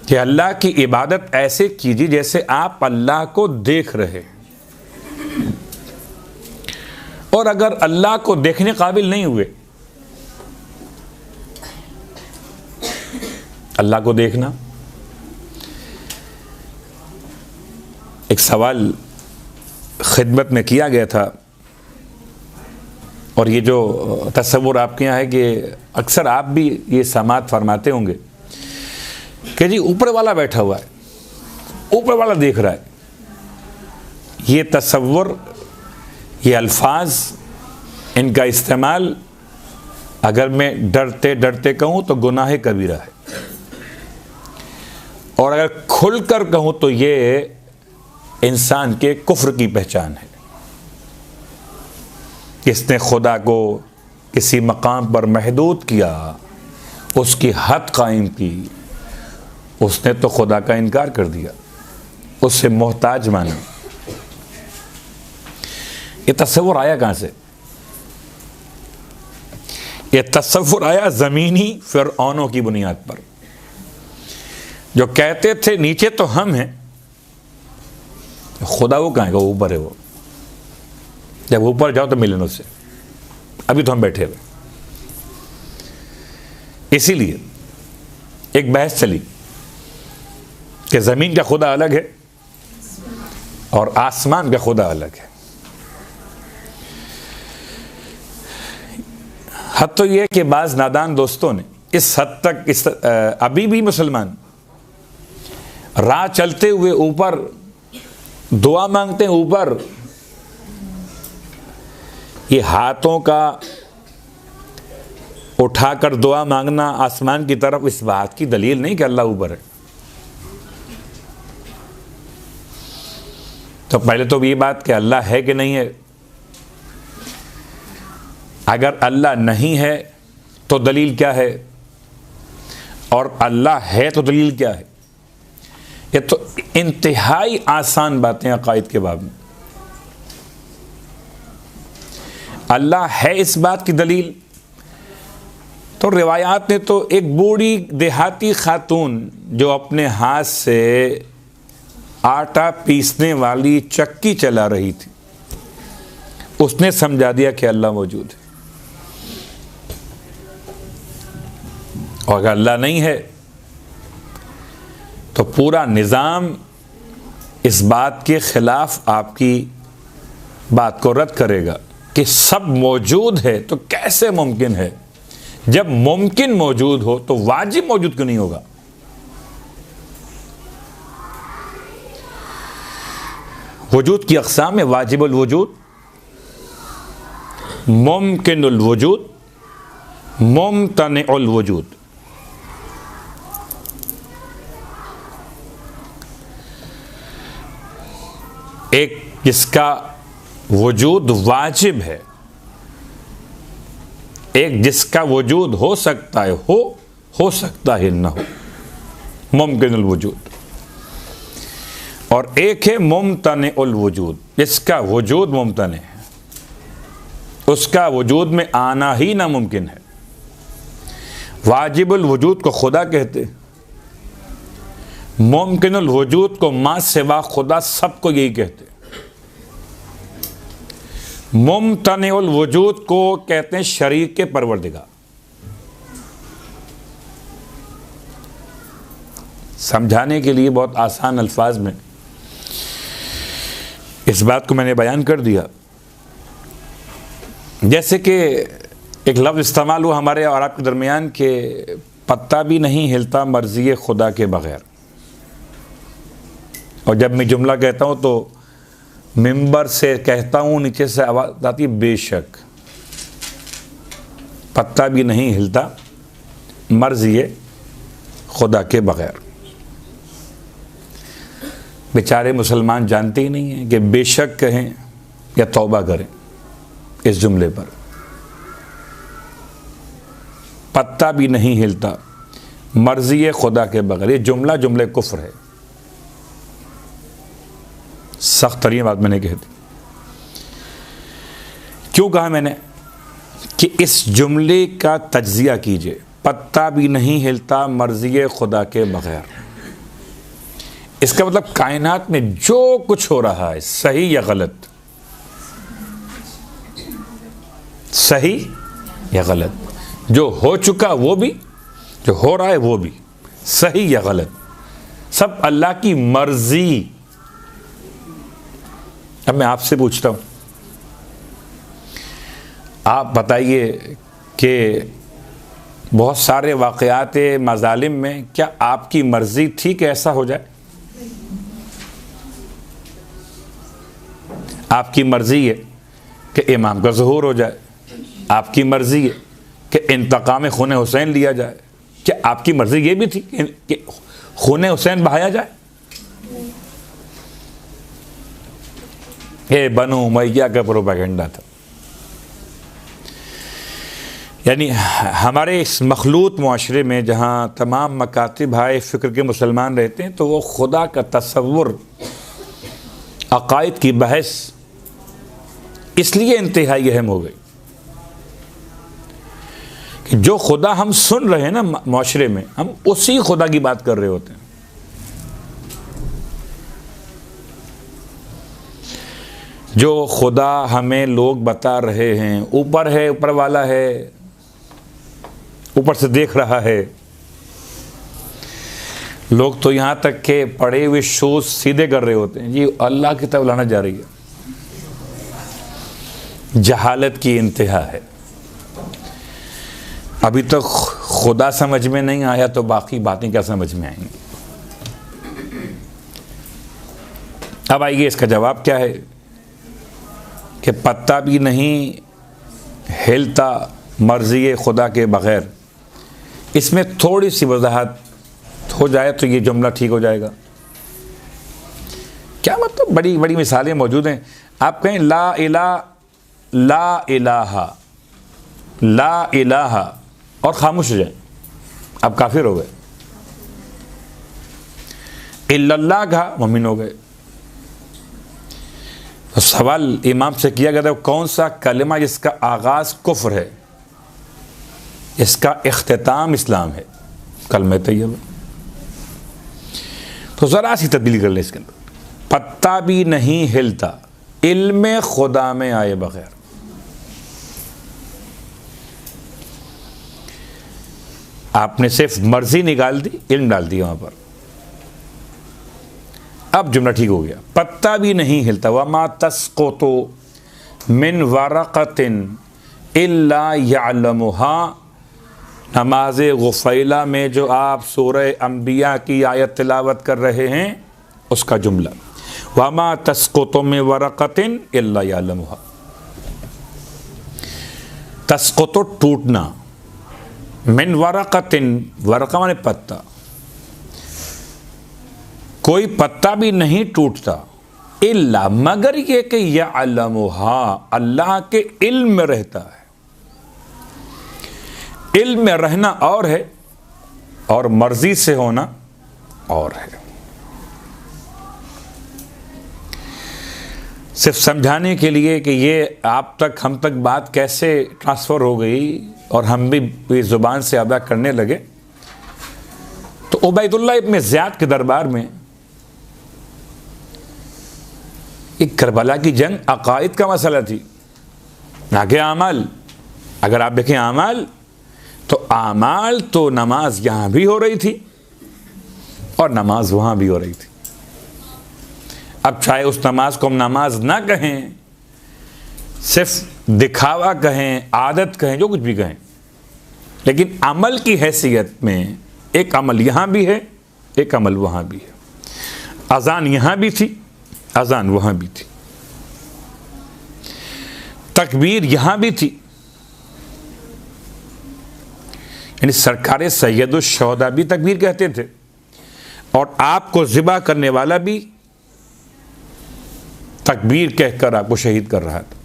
कि अल्लाह की इबादत ऐसे कीजिए जैसे आप अल्लाह को देख रहे। और अगर अल्लाह को देखने काबिल नहीं हुए, अल्लाह को देखना, एक सवाल खिदमत में किया गया था, और ये जो तस्वुर आपके यहाँ है कि अक्सर आप भी ये समात फरमाते होंगे कि जी ऊपर वाला बैठा हुआ है, ऊपर वाला देख रहा है। ये तस्वुर, ये अल्फाज, इनका इस्तेमाल अगर मैं डरते डरते कहूँ तो गुनाह कबीरा है, और अगर खुलकर कहूँ तो ये इंसान के कुफ्र की पहचान है। किसने खुदा को किसी मकाम पर महदूद किया, उसकी हद कायम की, उसने तो खुदा का इनकार कर दिया, उससे मोहताज माना। ये तस्वुर आया कहाँ से? ये तस्वुर आया ज़मीनी फ़िरऔनों की बुनियाद पर, जो कहते थे नीचे तो हम हैं, खुदा वो कहाँ है? वो ऊपर है। वो जब ऊपर जाओ तो मिलें उससे, अभी तो हम बैठे हुए। इसीलिए एक बहस चली कि ज़मीन का खुदा अलग है और आसमान का खुदा अलग है। हद तो यह कि बाज़ नादान दोस्तों ने इस हद तक अभी भी मुसलमान राह चलते हुए ऊपर दुआ मांगते हैं। ऊपर ये हाथों का उठाकर दुआ मांगना आसमान की तरफ इस बात की दलील नहीं कि अल्लाह ऊपर है। तो पहले तो ये बात कि अल्लाह है कि नहीं है अगर अल्लाह नहीं है तो दलील क्या है, और अल्लाह है तो दलील क्या है। ये तो इंतहाई आसान बातें अकायद के बाब में। अल्लाह है इस बात की दलील तो रिवायात ने तो एक बूढ़ी देहाती खातून जो अपने हाथ से आटा पीसने वाली चक्की चला रही थी, उसने समझा दिया कि अल्लाह मौजूद है। और अगर अल्लाह नहीं है तो पूरा निज़ाम इस बात के खिलाफ आपकी बात को रद्द करेगा कि सब मौजूद है तो कैसे मुमकिन है। जब मुमकिन मौजूद हो तो वाजिब मौजूद क्यों नहीं होगा। वजूद की अक़साम में वाजिबुल वजूद, मुमकिनुल वजूद, मुमतनिउल वजूद। एक जिसका वजूद वाजिब है, एक जिसका वजूद हो सकता है, हो सकता है ना हो, मुमकिनुल वजूद। और एक है मुमतनिउल वजूद, जिसका वजूद मुमतन है, उसका वजूद में आना ही नामुमकिन है। वाजिबुल वजूद को खुदा कहते, मुमकिनुल वजूद को मां सिवा खुदा सबको यही कहते। मुमतनिउल वजूद को कहते हैं शरीक के परवरदिगार। समझाने के लिए बहुत आसान अल्फाज में इस बात को मैंने बयान कर दिया। जैसे कि एक लफ्ज़ इस्तेमाल हुआ हमारे और आपके दरमियान के, पत्ता भी नहीं हिलता मर्ज़ी खुदा के बग़ैर। और जब मैं जुमला कहता हूँ तो मिंबर से कहता हूँ, नीचे से आवाज़ आती है बेशक। पत्ता भी नहीं हिलता मर्ज़ी खुदा के बग़ैर। बेचारे मुसलमान जानते ही नहीं हैं कि बेशक कहें या तौबा करें इस जुमले पर। पत्ता भी नहीं हिलता मर्ज़ी खुदा के बग़ैर, ये जुमला जुमले कुफ्र है। सख्त तरीन बात मैंने कही थी। क्यों कहा मैंने कि इस जुमले का तज्ज़िया कीजिए, पत्ता भी नहीं हिलता मर्ज़ी खुदा के बग़ैर। इसका मतलब कायनात में जो कुछ हो रहा है, सही या गलत, सही या गलत, जो हो चुका वो भी, जो हो रहा है वो भी, सही या गलत, सब अल्लाह की मर्जी। अब मैं आपसे पूछता हूं, आप बताइए कि बहुत सारे वाक़यात मज़ालिम में क्या आपकी मर्जी थी कि ऐसा हो जाए? आपकी मर्जी है कि इमाम का ज़ुहूर हो जाए, आपकी मर्जी है कि इंतकाम खून हुसैन लिया जाए। क्या आपकी मर्जी ये भी थी कि खून हुसैन बहाया जाए? ये बनु उमय्या का प्रोपेगेंडा था। यानी हमारे इस मखलूत मुआशरे में जहाँ तमाम मकातिब हाय फ़िक्र के मुसलमान रहते हैं, तो वो खुदा का तसव्वुर, अकायद की बहस इसलिए इंतहाई अहम हो गई कि जो खुदा हम सुन रहे हैं ना मुआशरे में, हम उसी खुदा की बात कर रहे होते हैं। जो खुदा हमें लोग बता रहे हैं, ऊपर है, ऊपर वाला है, ऊपर से देख रहा है। लोग तो यहाँ तक के पड़े हुए शूज सीधे कर रहे होते हैं, ये अल्लाह की तरफ लाना जा रही है। जहालत की इंतहा है। अभी तक खुदा समझ में नहीं आया तो बाकी बातें क्या समझ में आएंगी। अब आइए इसका जवाब क्या है कि पत्ता भी नहीं हिलता मर्ज़ी खुदा के बग़ैर। इसमें थोड़ी सी वजाहत हो जाए तो ये जुमला ठीक हो जाएगा। क्या मतलब, बड़ी बड़ी मिसालें मौजूद हैं। आप कहें ला इलाहा, ला इलाहा और खामोश हो जाए, अब काफिर हो गए। इल्लल्लाह कहा, मोमिन हो गए। तो सवाल इमाम से किया गया था कौन सा कलमा जिसका आगाज कुफ्र है, इसका इख्तिताम इस्लाम है? कलमा तैयबा। तो जरा सी तब्दीली कर ले इसके अंदर, पत्ता भी नहीं हिलता इल्म खुदा में आए बगैर। आपने सिर्फ मर्जी निकाल दी, इल्म डाल दिया वहां पर। अब जुमला ठीक हो गया, पत्ता भी नहीं हिलता। वमा तस्कुतु मिन वरक़तिन इल्ला यअलमुहा। नमाज गुफ़ैला में जो आप सूरह अंबिया की आयत तिलावत कर रहे हैं उसका जुमला, वमा तस्कुतु मिन वरक़तिन इल्ला यअलमुहा। तस्कुतु टूटना, मिन वरक़तिन, वरक़ा माने पत्ता, कोई पत्ता भी नहीं टूटता, इल्ला मगर ये कि यअलमुहा, अल्लाह के इल्म में रहता है। इल्म में रहना और है और मर्जी से होना और है। सिर्फ समझाने के लिए कि ये आप तक हम तक बात कैसे ट्रांसफ़र हो गई और हम भी ज़ुबान से अदा करने लगे। तो उबैदुल्लाह इब्न ज़ियाद के दरबार में एक करबला की जंग अकायद का मसला थी, ना कि आमाल। अगर आप देखें आमाल तो नमाज यहां भी हो रही थी और नमाज वहां भी हो रही थी। अब चाहे उस नमाज को हम नमाज ना कहें, सिर्फ दिखावा कहें, आदत कहें, जो कुछ भी कहें, लेकिन अमल की हैसियत में एक अमल यहां भी है, एक अमल वहां भी है। अजान यहां भी थी, अजान वहां भी थी। तकबीर यहां भी थी, यानी सरकार सैयदुश शोहदा भी तकबीर कहते थे और आपको ज़िबा करने वाला भी तकबीर कहकर आपको शहीद कर रहा था।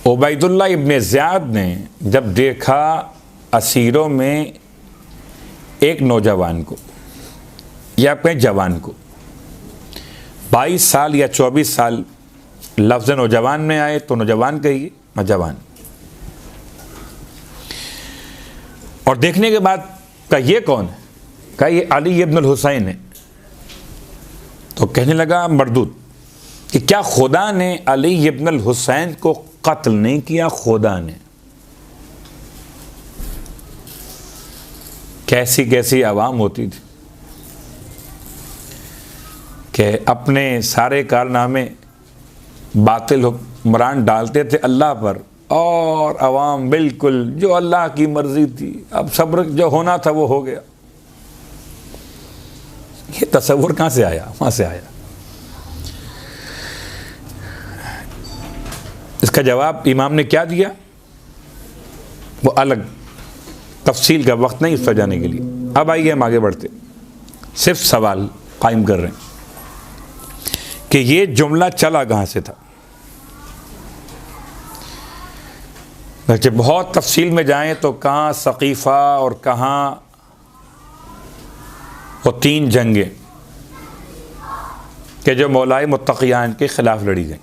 उबैदुल्लाह इब्न ज़ियाद ने जब देखा असीरों में एक नौजवान को, या अपने जवान को, 22 साल या 24 साल, लफ्ज़ नौजवान में आए तो नौजवान कहिए, नौजवान, और देखने के बाद कहा ये कौन है? कहा ये अली इब्न हुसैन है। तो कहने लगा मरदूद कि क्या खुदा ने अली इब्न हुसैन को कत्ल नहीं किया? खुदा ने। कैसी कैसी आवाम होती थी कि अपने सारे कारनामे बातिल हुक्मरान डालते थे अल्लाह पर और अवाम बिल्कुल जो अल्लाह की मर्जी थी, अब सब्र जो होना था वो हो गया। ये तसव्वुर कहां से आया? वहां से आया। इसका जवाब इमाम ने क्या दिया वो अलग तफसील का वक्त नहीं उस पर जाने के लिए। अब आइए हम आगे बढ़ते, सिर्फ सवाल कायम कर रहे हैं कि ये जुमला चला कहां से था। जब बहुत तफसील में जाएं तो कहाँ सकीफ़ा और कहाँ वो 3 जंगें कि जो मौलाए मुत्तक़ियान के ख़िलाफ़ लड़ी गई।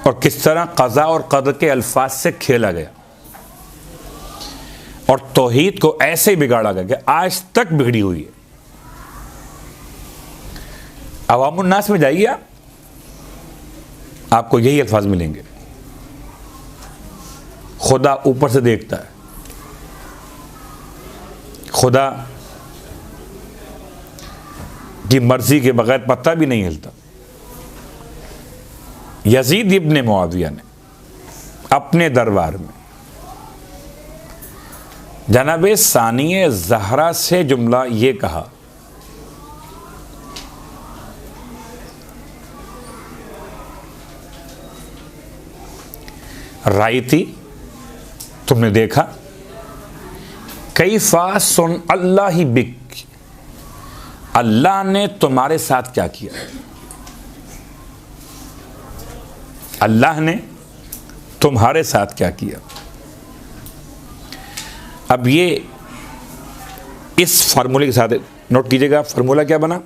और किस तरह क़ज़ा और क़दर के अल्फाज से खेला गया और तौहीद को ऐसे ही बिगाड़ा गया कि आज तक बिगड़ी हुई है। अवामुन नास में जाइए, आपको यही अल्फाज मिलेंगे। खुदा ऊपर से देखता है, खुदा की मर्जी के बगैर पत्ता भी नहीं हिलता। यजीद इब्न मुआविया ने अपने दरबार में जनाबे सानिए ज़हरा से जुमला ये कहा, रायती, तुमने देखा, कैफा सुन अल्लाह बिक, अल्लाह ने तुम्हारे साथ क्या किया? अल्लाह ने तुम्हारे साथ क्या किया? अब ये इस फार्मूले के साथ नोट कीजिएगा, फार्मूला क्या बना?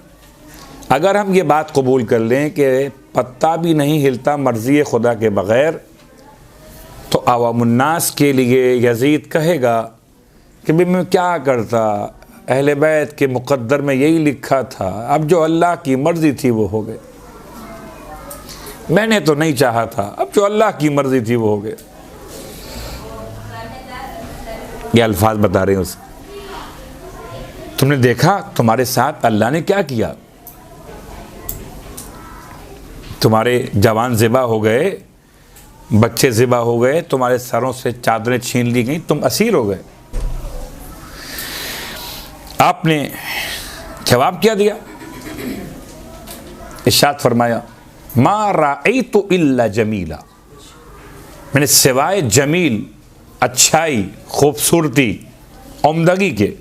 अगर हम ये बात कबूल कर लें कि पत्ता भी नहीं हिलता मर्ज़ी खुदा के बग़ैर, तो अवामुन्नास के लिए यजीद कहेगा कि भाई मैं क्या करता, अहले बैत के मुक़द्दर में यही लिखा था, अब जो अल्लाह की मर्ज़ी थी वो हो गए। मैंने तो नहीं चाहा था, अब जो अल्लाह की मर्ज़ी थी वो हो गया। ये अल्फाज बता रहे हैं उसे। तुमने देखा तुम्हारे साथ अल्लाह ने क्या किया? तुम्हारे जवान ज़िबा हो गए, बच्चे ज़िबा हो गए, तुम्हारे सरों से चादरें छीन ली गई, तुम असीर हो गए। आपने जवाब क्या दिया? इरशाद फरमाया, मा राअयतु इल्ला जमीला, मैंने सिवाय जमील, अच्छाई, खूबसूरती, उम्दगी के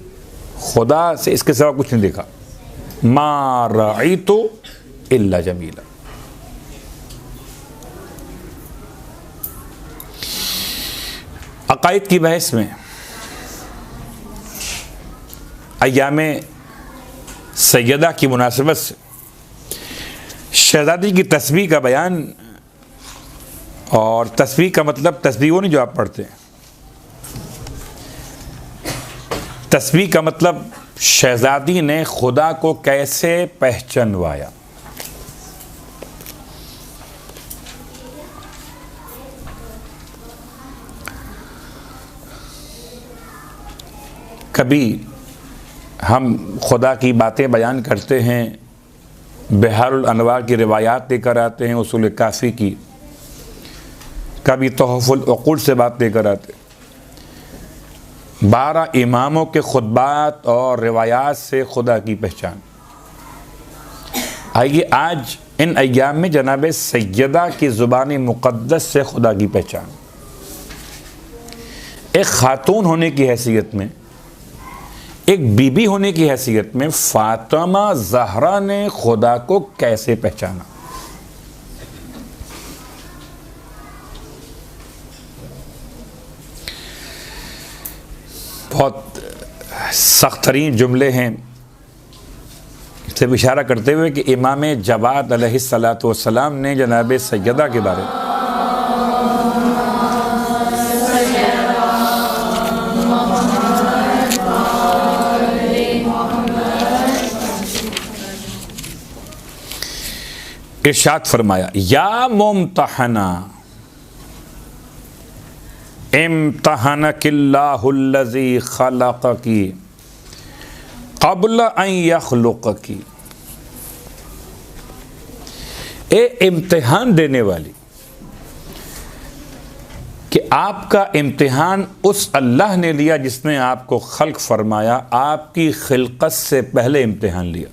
खुदा से इसके सिवा कुछ नहीं देखा। मा राअयतु इल्ला जमीला। अकायद की बहस में अय्यामे सैयदा की मुनासिबत से शहज़ादी की तस्बीह का बयान, और तस्बीह का मतलब तस्बीह वो नहीं जो आप पढ़ते हैं, तस्बीह का मतलब शहज़ादी ने खुदा को कैसे पहचानवाया। कभी हम खुदा की बातें बयान करते हैं, बिहारुल अनवार की रिवायात लेकर आते हैं, उसूल काफ़ी की, कभी तोहफ़ुल उक़ूल से बात लेकर आते, 12 इमामों के खुतबात और रिवायात से खुदा की पहचान। आइए आज इन अय्याम में जनाब सैयदा की ज़ुबान मुक़द्दस से खुदा की पहचान। एक ख़ातून होने की हैसियत में, एक बीबी होने की हैसियत में फातिमा ज़हरा ने खुदा को कैसे पहचाना। बहुत सख्त तरीन जुमले हैं, से इशारा करते हुए कि इमाम जवाद अलैहिस्सलातु वस्सलाम ने जनाब सैयदा के बारे में इरशाद फरमाया, या मुम्तहना इम्तहनकिल्लाहुल्लज़ी खलक़की क़ब्ल अन यख़्लुक़की। ए इम्तिहान देने वाली, कि आपका इम्तिहान उस अल्लाह ने लिया जिसने आपको खल्क़ फरमाया, आपकी खिलकत से पहले इम्तिहान लिया।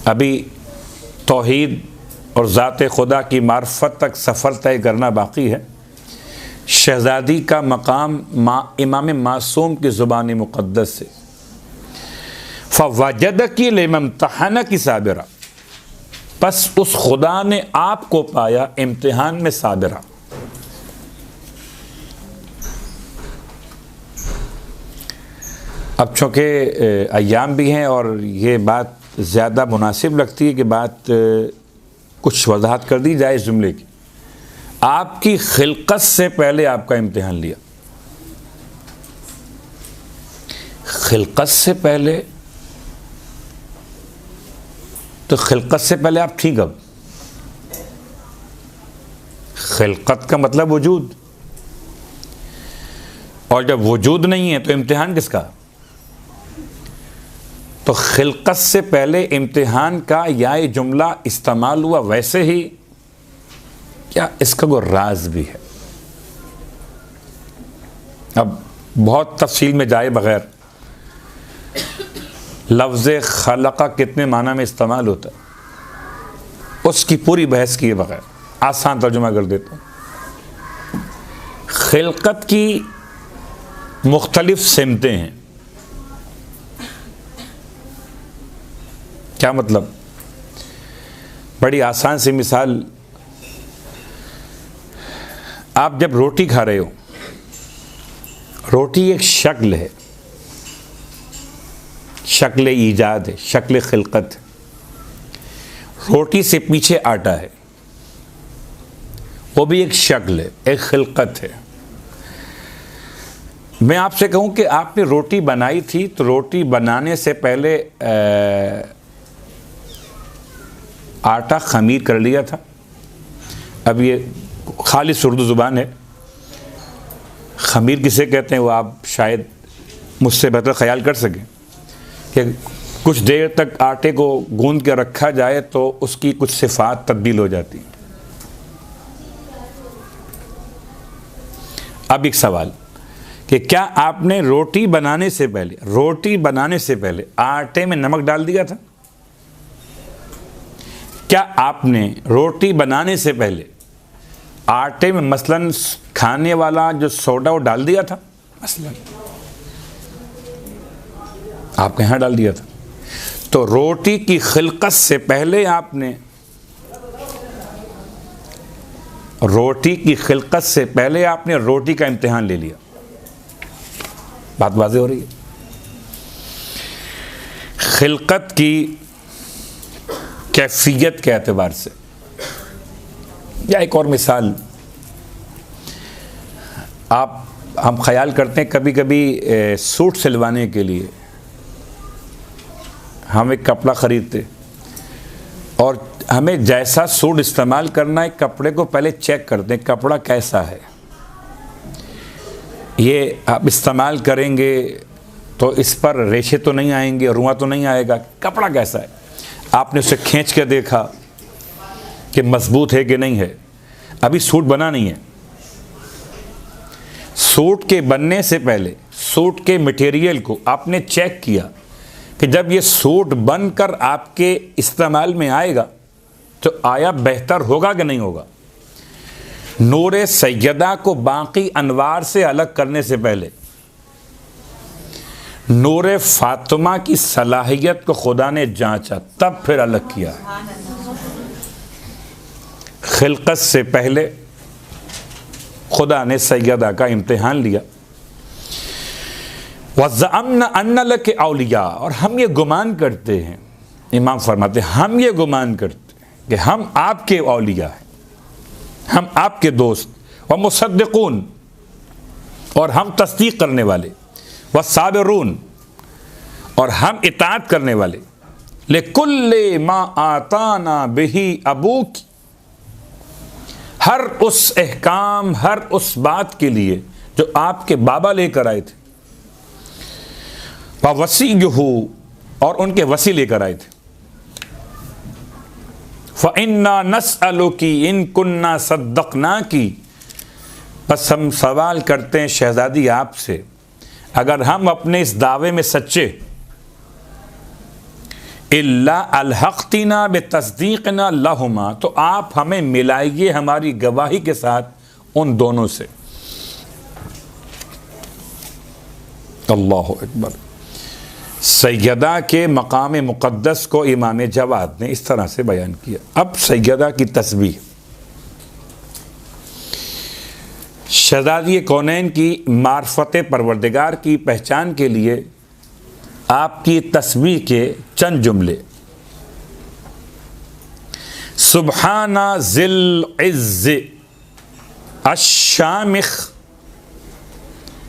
अभी तौहीद और ज़ात खुदा की मार्फत तक सफ़र तय करना बाकी है। शहज़ादी का मकाम इमाम मासूम की ज़ुबान मुक़द्दस से फ़वजदकी लिमम्तहनकी साबिरा, बस उस खुदा ने आपको पाया इम्तिहान में साबिरा। अब चूँकि अय्याम भी हैं और ये बात ज़्यादा मुनासिब लगती है कि बात कुछ वजाहत कर दी जाए इस जुमले की। आपकी खिलकत से पहले आपका इम्तिहान लिया। खिलकत से पहले, तो खिलकत से पहले आप थी कब? खिलकत का मतलब वजूद, और जब वजूद नहीं है तो इम्तिहान किसका? तो खिलकत से पहले इम्तिहान का या ये जुमला इस्तेमाल हुआ वैसे ही, क्या इसका कोई राज भी है? अब बहुत तफसील में जाए बगैर, लफ्ज़ खलक़ा कितने माना में इस्तेमाल होता है उसकी पूरी बहस किए बगैर आसान तर्जुमा कर देता हूँ। खिलकत की मुख्तलिफ सिमतें हैं। क्या मतलब? बड़ी आसान सी मिसाल, आप जब रोटी खा रहे हो, रोटी एक शक्ल है, शक्ल ईजाद है, शक्ल खिलकत है। रोटी से पीछे आटा है, वो भी एक शक्ल है, एक खिलकत है। मैं आपसे कहूं कि आपने रोटी बनाई थी तो रोटी बनाने से पहले आटा खमीर कर लिया था। अब ये खालिस उर्दू ज़ुबान है, खमीर किसे कहते हैं वो आप शायद मुझसे बेहतर ख्याल कर सकें कि कुछ देर तक आटे को गूंद के रखा जाए तो उसकी कुछ सिफात तब्दील हो जाती हैं। अब एक सवाल कि क्या आपने रोटी बनाने से पहले आटे में नमक डाल दिया था? क्या आपने रोटी बनाने से पहले आटे में मसलन खाने वाला जो सोडा वो डाल दिया था? मसलन आपके यहाँ डाल दिया था। तो रोटी की खिलकत से पहले आपने रोटी का इम्तिहान ले लिया। बात वाज़ेह हो रही है? खिलकत की कैफियत के एतबार से। या एक और मिसाल, हम ख्याल करते हैं कभी कभी सूट सिलवाने के लिए हम एक कपड़ा ख़रीदते और हमें जैसा सूट इस्तेमाल करना है कपड़े को पहले चेक करते हैं, कपड़ा कैसा है, ये आप इस्तेमाल करेंगे तो इस पर रेशे तो नहीं आएंगे, रुआं तो नहीं आएगा, कपड़ा कैसा है। आपने उसे खींच के देखा कि मजबूत है कि नहीं है। अभी सूट बना नहीं है। सूट के बनने से पहले सूट के मटेरियल को आपने चेक किया कि जब ये सूट बनकर आपके इस्तेमाल में आएगा तो आया बेहतर होगा कि नहीं होगा। नूरे सैयदा को बाकी अनवार से अलग करने से पहले नूरे फातिमा की सलाहियत को खुदा ने जांचा, तब फिर अलग किया। खिलकत से पहले खुदा ने सैयदा का इम्तिहान लिया। वज़अमना अन्ना लके औलिया, और हम ये गुमान करते हैं, इमाम फरमाते हैं हम ये गुमान करते हैं कि हम आपके औलिया हैं, हम आपके दोस्त, व मुसद्दिक़ून, और हम तस्दीक करने वाले, व साबिरून, और हम इताअत करने वाले, लिकुल्ले मा आताना बिही अबूक, हर उस अहकाम, हर उस बात के लिए जो आपके बाबा लेकर आए थे, व वसीयहू, और उनके वसी लेकर आए थे। फ़इन्ना नस्अलुकी इन कुन्ना सद्दक़ना की, बस हम सवाल करते हैं शहज़ादी आपसे, अगर हम अपने इस दावे में सच्चे, इल्ला अलहक़तिना बितस्दीक़ना लहुमा, तो आप हमें मिलाइए हमारी गवाही के साथ उन दोनों से। अल्लाहु अकबर। सैयदा के मकाम मुक़द्दस को इमाम जवाद ने इस तरह से बयान किया। अब सैयदा की तस्बीह, शहज़ादी कौनैन की मार्फत परवरदिगार की पहचान के लिए आपकी तस्बीह के चंद जुमले। सुब्हाना ज़िल इज़्ज़ अश-शामिख़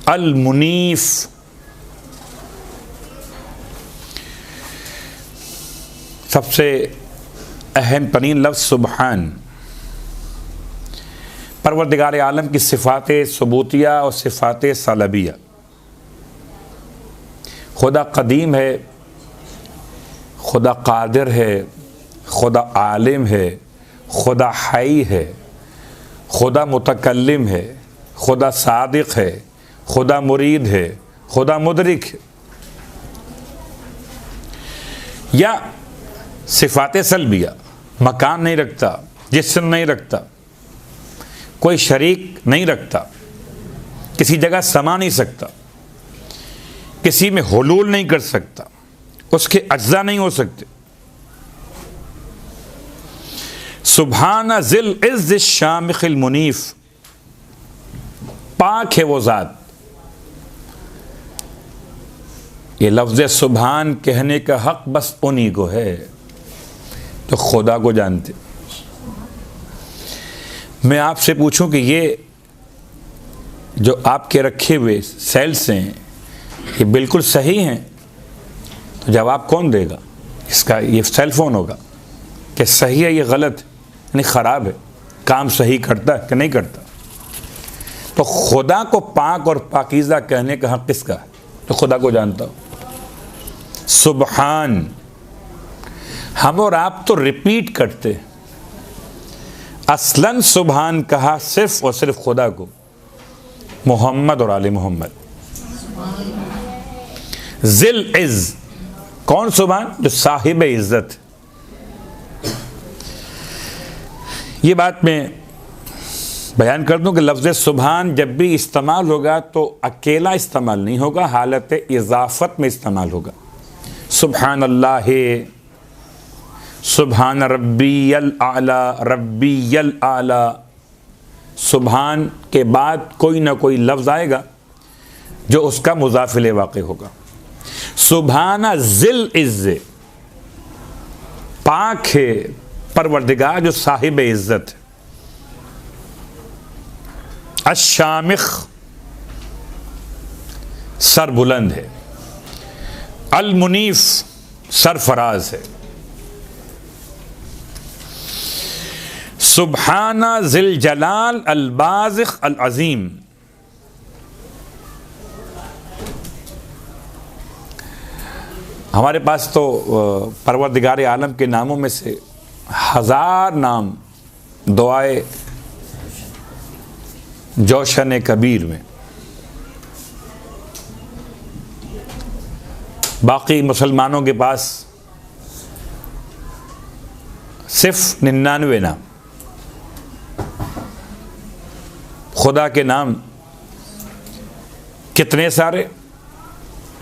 अल-मुनीफ़, सबसे अहम तरीन लफ्ज़ सुबहान, परवरदिगार आलम की सिफ़ात सबूतिया और सिफ़ात सलबिया। खुदा कदीम है, खुदा कादिर है, खुदा आलिम है, खुदा हई है, खुदा मुतकल्लिम है, खुदा सादिक है, खुदा मुरीद है, खुदा मुदरिक है। या सिफ़ात सलबिया, मकान नहीं रखता, जिस्म नहीं रखता, कोई शरीक नहीं रखता, किसी जगह समा नहीं सकता, किसी में हुलूल नहीं कर सकता, उसके अज्जा नहीं हो सकते। सुभान ज़िल इज़्ज़ शामिख़िल मुनीफ़, पाक है वो ज़ात। ये लफ्ज़ सुभान कहने का हक बस उन्हीं को है तो खुदा को जानते। मैं आपसे पूछूं कि ये जो आपके रखे हुए सेल्स हैं ये बिल्कुल सही हैं, तो जवाब कौन देगा? इसका ये सेल फोन होगा कि सही है, ये गलत है, यानी ख़राब है, काम सही करता है कि नहीं करता। तो खुदा को पाक और पाकीज़ा कहने का हक किसका है? तो खुदा को जानता हो। सुबहान, हम और आप तो रिपीट करते, असलन सुबहान कहा सिर्फ और सिर्फ खुदा को, मोहम्मद और आले मोहम्मद। ज़िल इज़्ज़, कौन सुबहान? जो साहिब इज़्ज़त। ये बात मैं बयान कर दूं कि लफ्ज़ सुबहान जब भी इस्तेमाल होगा तो अकेला इस्तेमाल नहीं होगा, हालत इज़ाफ़त में इस्तेमाल होगा। सुबहान अल्लाह, सुबहान रब्बियल आला, रब्बियल आला। सुबहान के बाद कोई ना कोई लफ्ज़ आएगा जो उसका मुज़ाफ़िल वाक़ होगा। सुबहाना ज़िल इज़्ज़, पाक है परवरदिगार जो साहिब इज़्ज़त है। अश-शामिख़, सर बुलंद है। अल-मुनीफ़, सरफराज है। सुबहाना ज़िल जलाल अल-बाज़िख़ अल-अज़ीम। हमारे पास तो परवरदिगार आलम के नामों में से 1000 नाम दुआए जोशन कबीर में। बाकी मुसलमानों के पास सिर्फ 99 नाम। खुदा के नाम कितने सारे,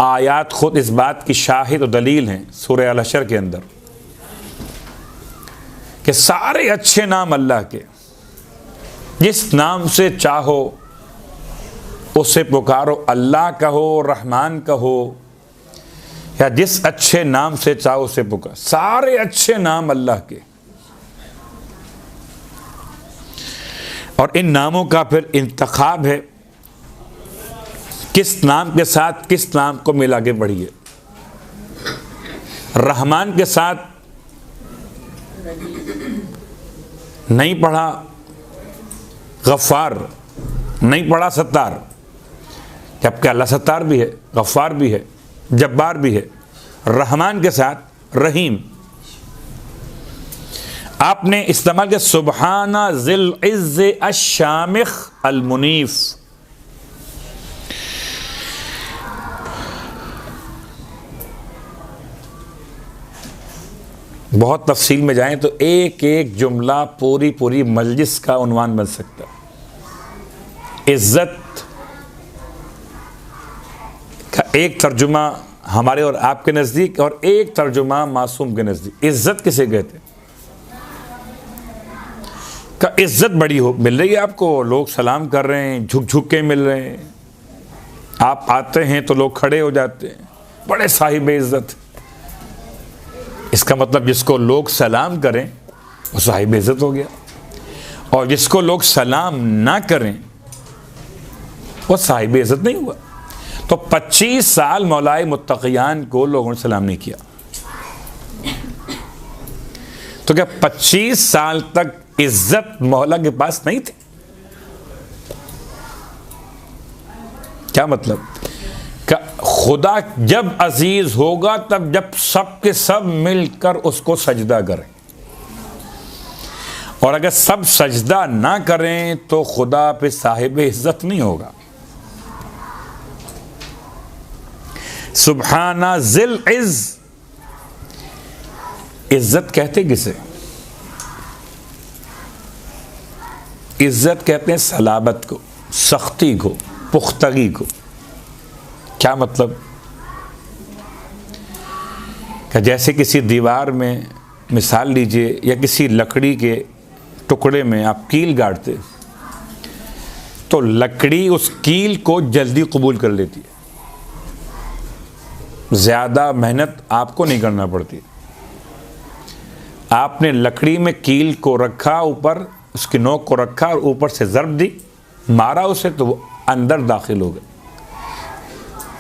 आयात खुद इस बात की शाहिद और दलील हैं सूरह अल-हशर के अंदर कि सारे अच्छे नाम अल्लाह के, जिस नाम से चाहो उससे पुकारो, अल्लाह कहो, रहमान कहो, या जिस अच्छे नाम से चाहो उससे पुकारो, सारे अच्छे नाम अल्लाह के। और इन नामों का फिर इंतखाब है, किस नाम के साथ किस नाम को मिला के पढ़िए। रहमान के साथ नहीं पढ़ा गफ़ार, नहीं पढ़ा सत्तार, जबकि अल्लाह सत्तार भी है, गफ़ार भी है, जब्बार भी है। रहमान के साथ रहीम। आपने इस्तेमाल किया सुबहाना ज़िल इज़्ज़ अश-शामिख़ अल-मुनीफ़। बहुत तफसील में जाएं तो एक एक जुमला पूरी पूरी मजलिस का उन्वान बन सकता है। इज्जत का एक तर्जुमा हमारे और आपके नज़दीक और एक तर्जुमा मासूम के नज़दीक। इज्जत किसे कहते हैं? का इज्जत बड़ी हो मिल रही है आपको, लोग सलाम कर रहे हैं, झुक झुक के मिल रहे हैं, आप आते हैं तो लोग खड़े हो जाते हैं, बड़े साहिब इज्जत। इसका मतलब जिसको लोग सलाम करें वो साहिब इज्जत हो गया, और जिसको लोग सलाम ना करें वो साहिब इज्जत नहीं हुआ। तो 25 साल मौलाए मुत्तक़ियान को लोगों ने सलाम नहीं किया, तो क्या 25 साल तक इज्जत मौला के पास नहीं थी? क्या मतलब? खुदा जब अजीज होगा तब जब सब के सब मिलकर उसको सजदा करें, और अगर सब सजदा ना करें तो खुदा पे साहिब इज्जत नहीं होगा। सुबहाना ज़िल इज़्ज़, इज्जत कहते किसे? इज्जत कहते हैं सलाबत को, सख्ती को, पुख्तगी को। क्या मतलब? कि जैसे किसी दीवार में मिसाल लीजिए या किसी लकड़ी के टुकड़े में आप कील गाड़ते तो लकड़ी उस कील को जल्दी कबूल कर लेती है, ज़्यादा मेहनत आपको नहीं करना पड़ती। आपने लकड़ी में कील को रखा, ऊपर उसकी नोक को रखा और ऊपर से ज़रब दी, मारा उसे तो वो अंदर दाखिल हो गए।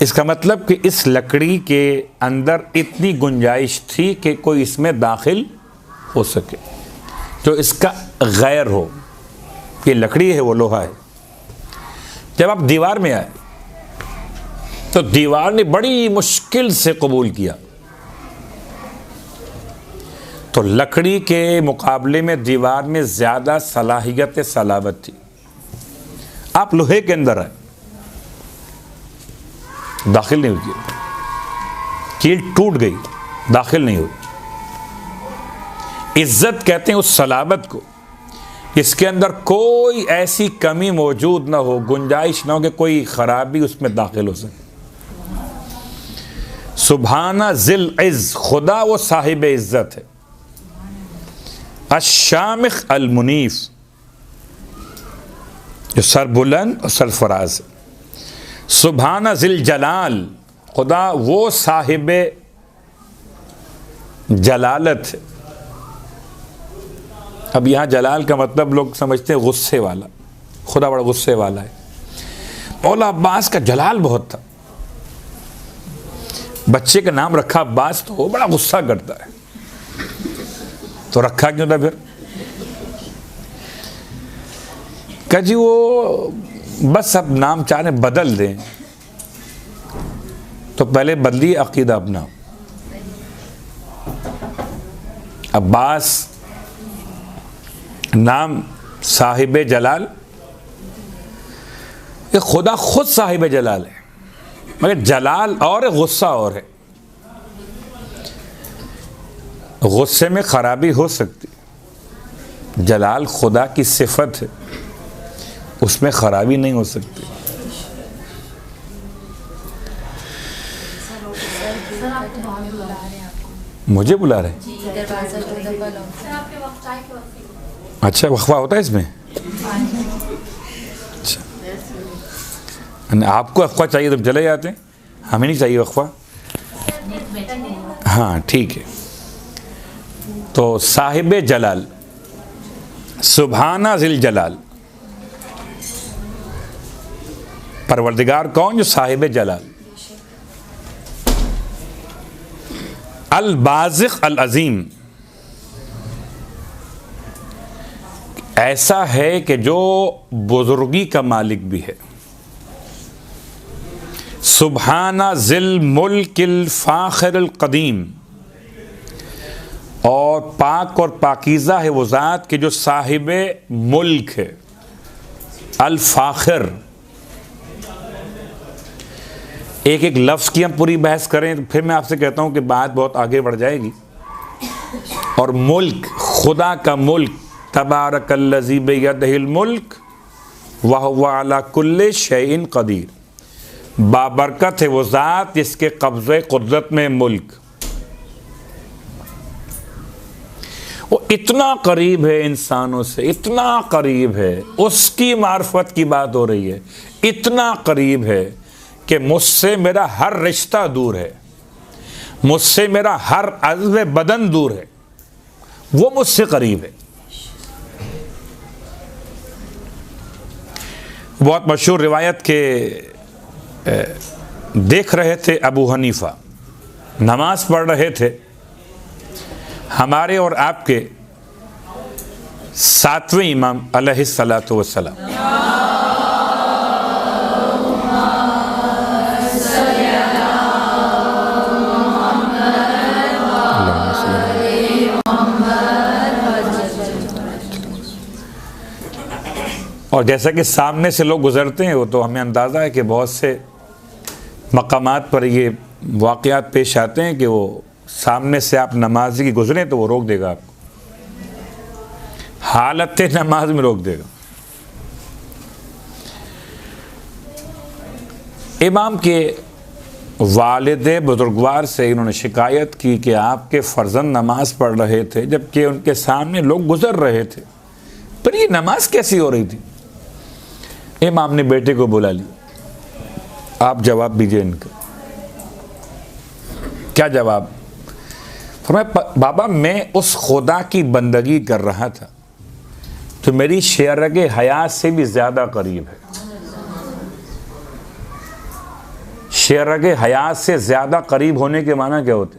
इसका मतलब कि इस लकड़ी के अंदर इतनी गुंजाइश थी कि कोई इसमें दाखिल हो सके, जो इसका गैर हो। ये लकड़ी है, वो लोहा है। जब आप दीवार में आए तो दीवार ने बड़ी मुश्किल से कबूल किया। तो लकड़ी के मुकाबले में दीवार में ज़्यादा सलाहियत सलाबत थी। आप लोहे के अंदर आए, दाखिल नहीं हुई, कील टूट गई, दाखिल नहीं हुई। इज्जत कहते हैं उस सलाबत को इसके अंदर कोई ऐसी कमी मौजूद ना हो, गुंजाइश ना हो कि कोई खराबी उसमें दाखिल हो सके। सुभाना जिल इज़्ज़, खुदा वो साहिब इज्जत है। अश-शामिख अल-मुनीफ, जो सर बुलंद और सरफराज है। सुभाना जिल जलाल, खुदा वो साहिब जलालत है। अब यहाँ जलाल का मतलब लोग समझते हैं गुस्से वाला, खुदा बड़ा गुस्से वाला है। मौला अब्बास का जलाल बहुत था। बच्चे का नाम रखा अब्बास तो वो बड़ा गुस्सा करता है, तो रखा क्यों था फिर? कह जी वो बस अब नाम चाह रहे बदल दें, तो पहले बदलिए अकीदा अपना। अब्बास नाम साहिब जलाल, ये खुदा खुद साहिब जलाल है, मगर जलाल और है, गुस्सा और है। गुस्से में खराबी हो सकती, जलाल खुदा की सिफत है, उसमें खराबी नहीं हो सकती। मुझे बुला रहे? अच्छा, वक्फा होता है इसमें? अच्छा, आपको वक्फा चाहिए तो चले जाते हैं, हमें नहीं चाहिए वक्फा। हाँ ठीक है। तो साहिब जलाल, सुभाना जिल जलाल, परवरदिगार कौन? जो साहिब जलाल। अल बाज़िक़ अल अज़ीम, ऐसा है कि जो बुजुर्गी का मालिक भी है। सुब्हाना ज़िल मुल्किल फ़ाख़िरिल क़दीम, और पाक और पाकीज़ा है वो ज़ात के जो साहिब मुल्क है। अल फ़ाख़िर, एक एक लफ्ज़ की हम पूरी बहस करें तो फिर मैं आपसे कहता हूँ कि बात बहुत आगे बढ़ जाएगी। और मुल्क, खुदा का मुल्क, तबारकल्लज़ी बियदिहिल मुल्क व हुवा अला कुल्लि शैइन क़दीर, बाबरकत है वो ज़ात जिसके कब्ज़े कुदरत में मुल्क। वो इतना करीब है इंसानों से, इतना करीब है, उसकी मार्फत की बात हो रही है, इतना करीब है कि मुझसे मेरा हर रिश्ता दूर है, मुझसे मेरा हर अज़्व बदन दूर है, वो मुझसे करीब है। बहुत मशहूर रिवायत के देख रहे थे अबू हनीफा, नमाज पढ़ रहे थे, हमारे और आपके सातवें इमाम अलैहिस्सलातु वस्सलाम, और जैसा कि सामने से लोग गुजरते हैं वो तो हमें अंदाज़ा है कि बहुत से मकामात पर ये वाक़यात पेश आते हैं कि वो सामने से आप नमाजी की गुजरें तो वो रोक देगा आपको, हालत नमाज में रोक देगा। इमाम के वालिद बुजुर्गवार से इन्होंने शिकायत की कि आपके फर्जंद नमाज पढ़ रहे थे जबकि उनके सामने लोग गुजर रहे थे, पर ये नमाज कैसी हो रही थी। इमाम ने बेटे को बुला लिया, आप जवाब दीजिए इनका। क्या जवाब? फरमाया, बाबा मैं उस खुदा की बंदगी कर रहा था तो मेरी शेरगे हयात से भी ज्यादा करीब है। शेरगे हयात से ज्यादा करीब होने के माना क्या होते?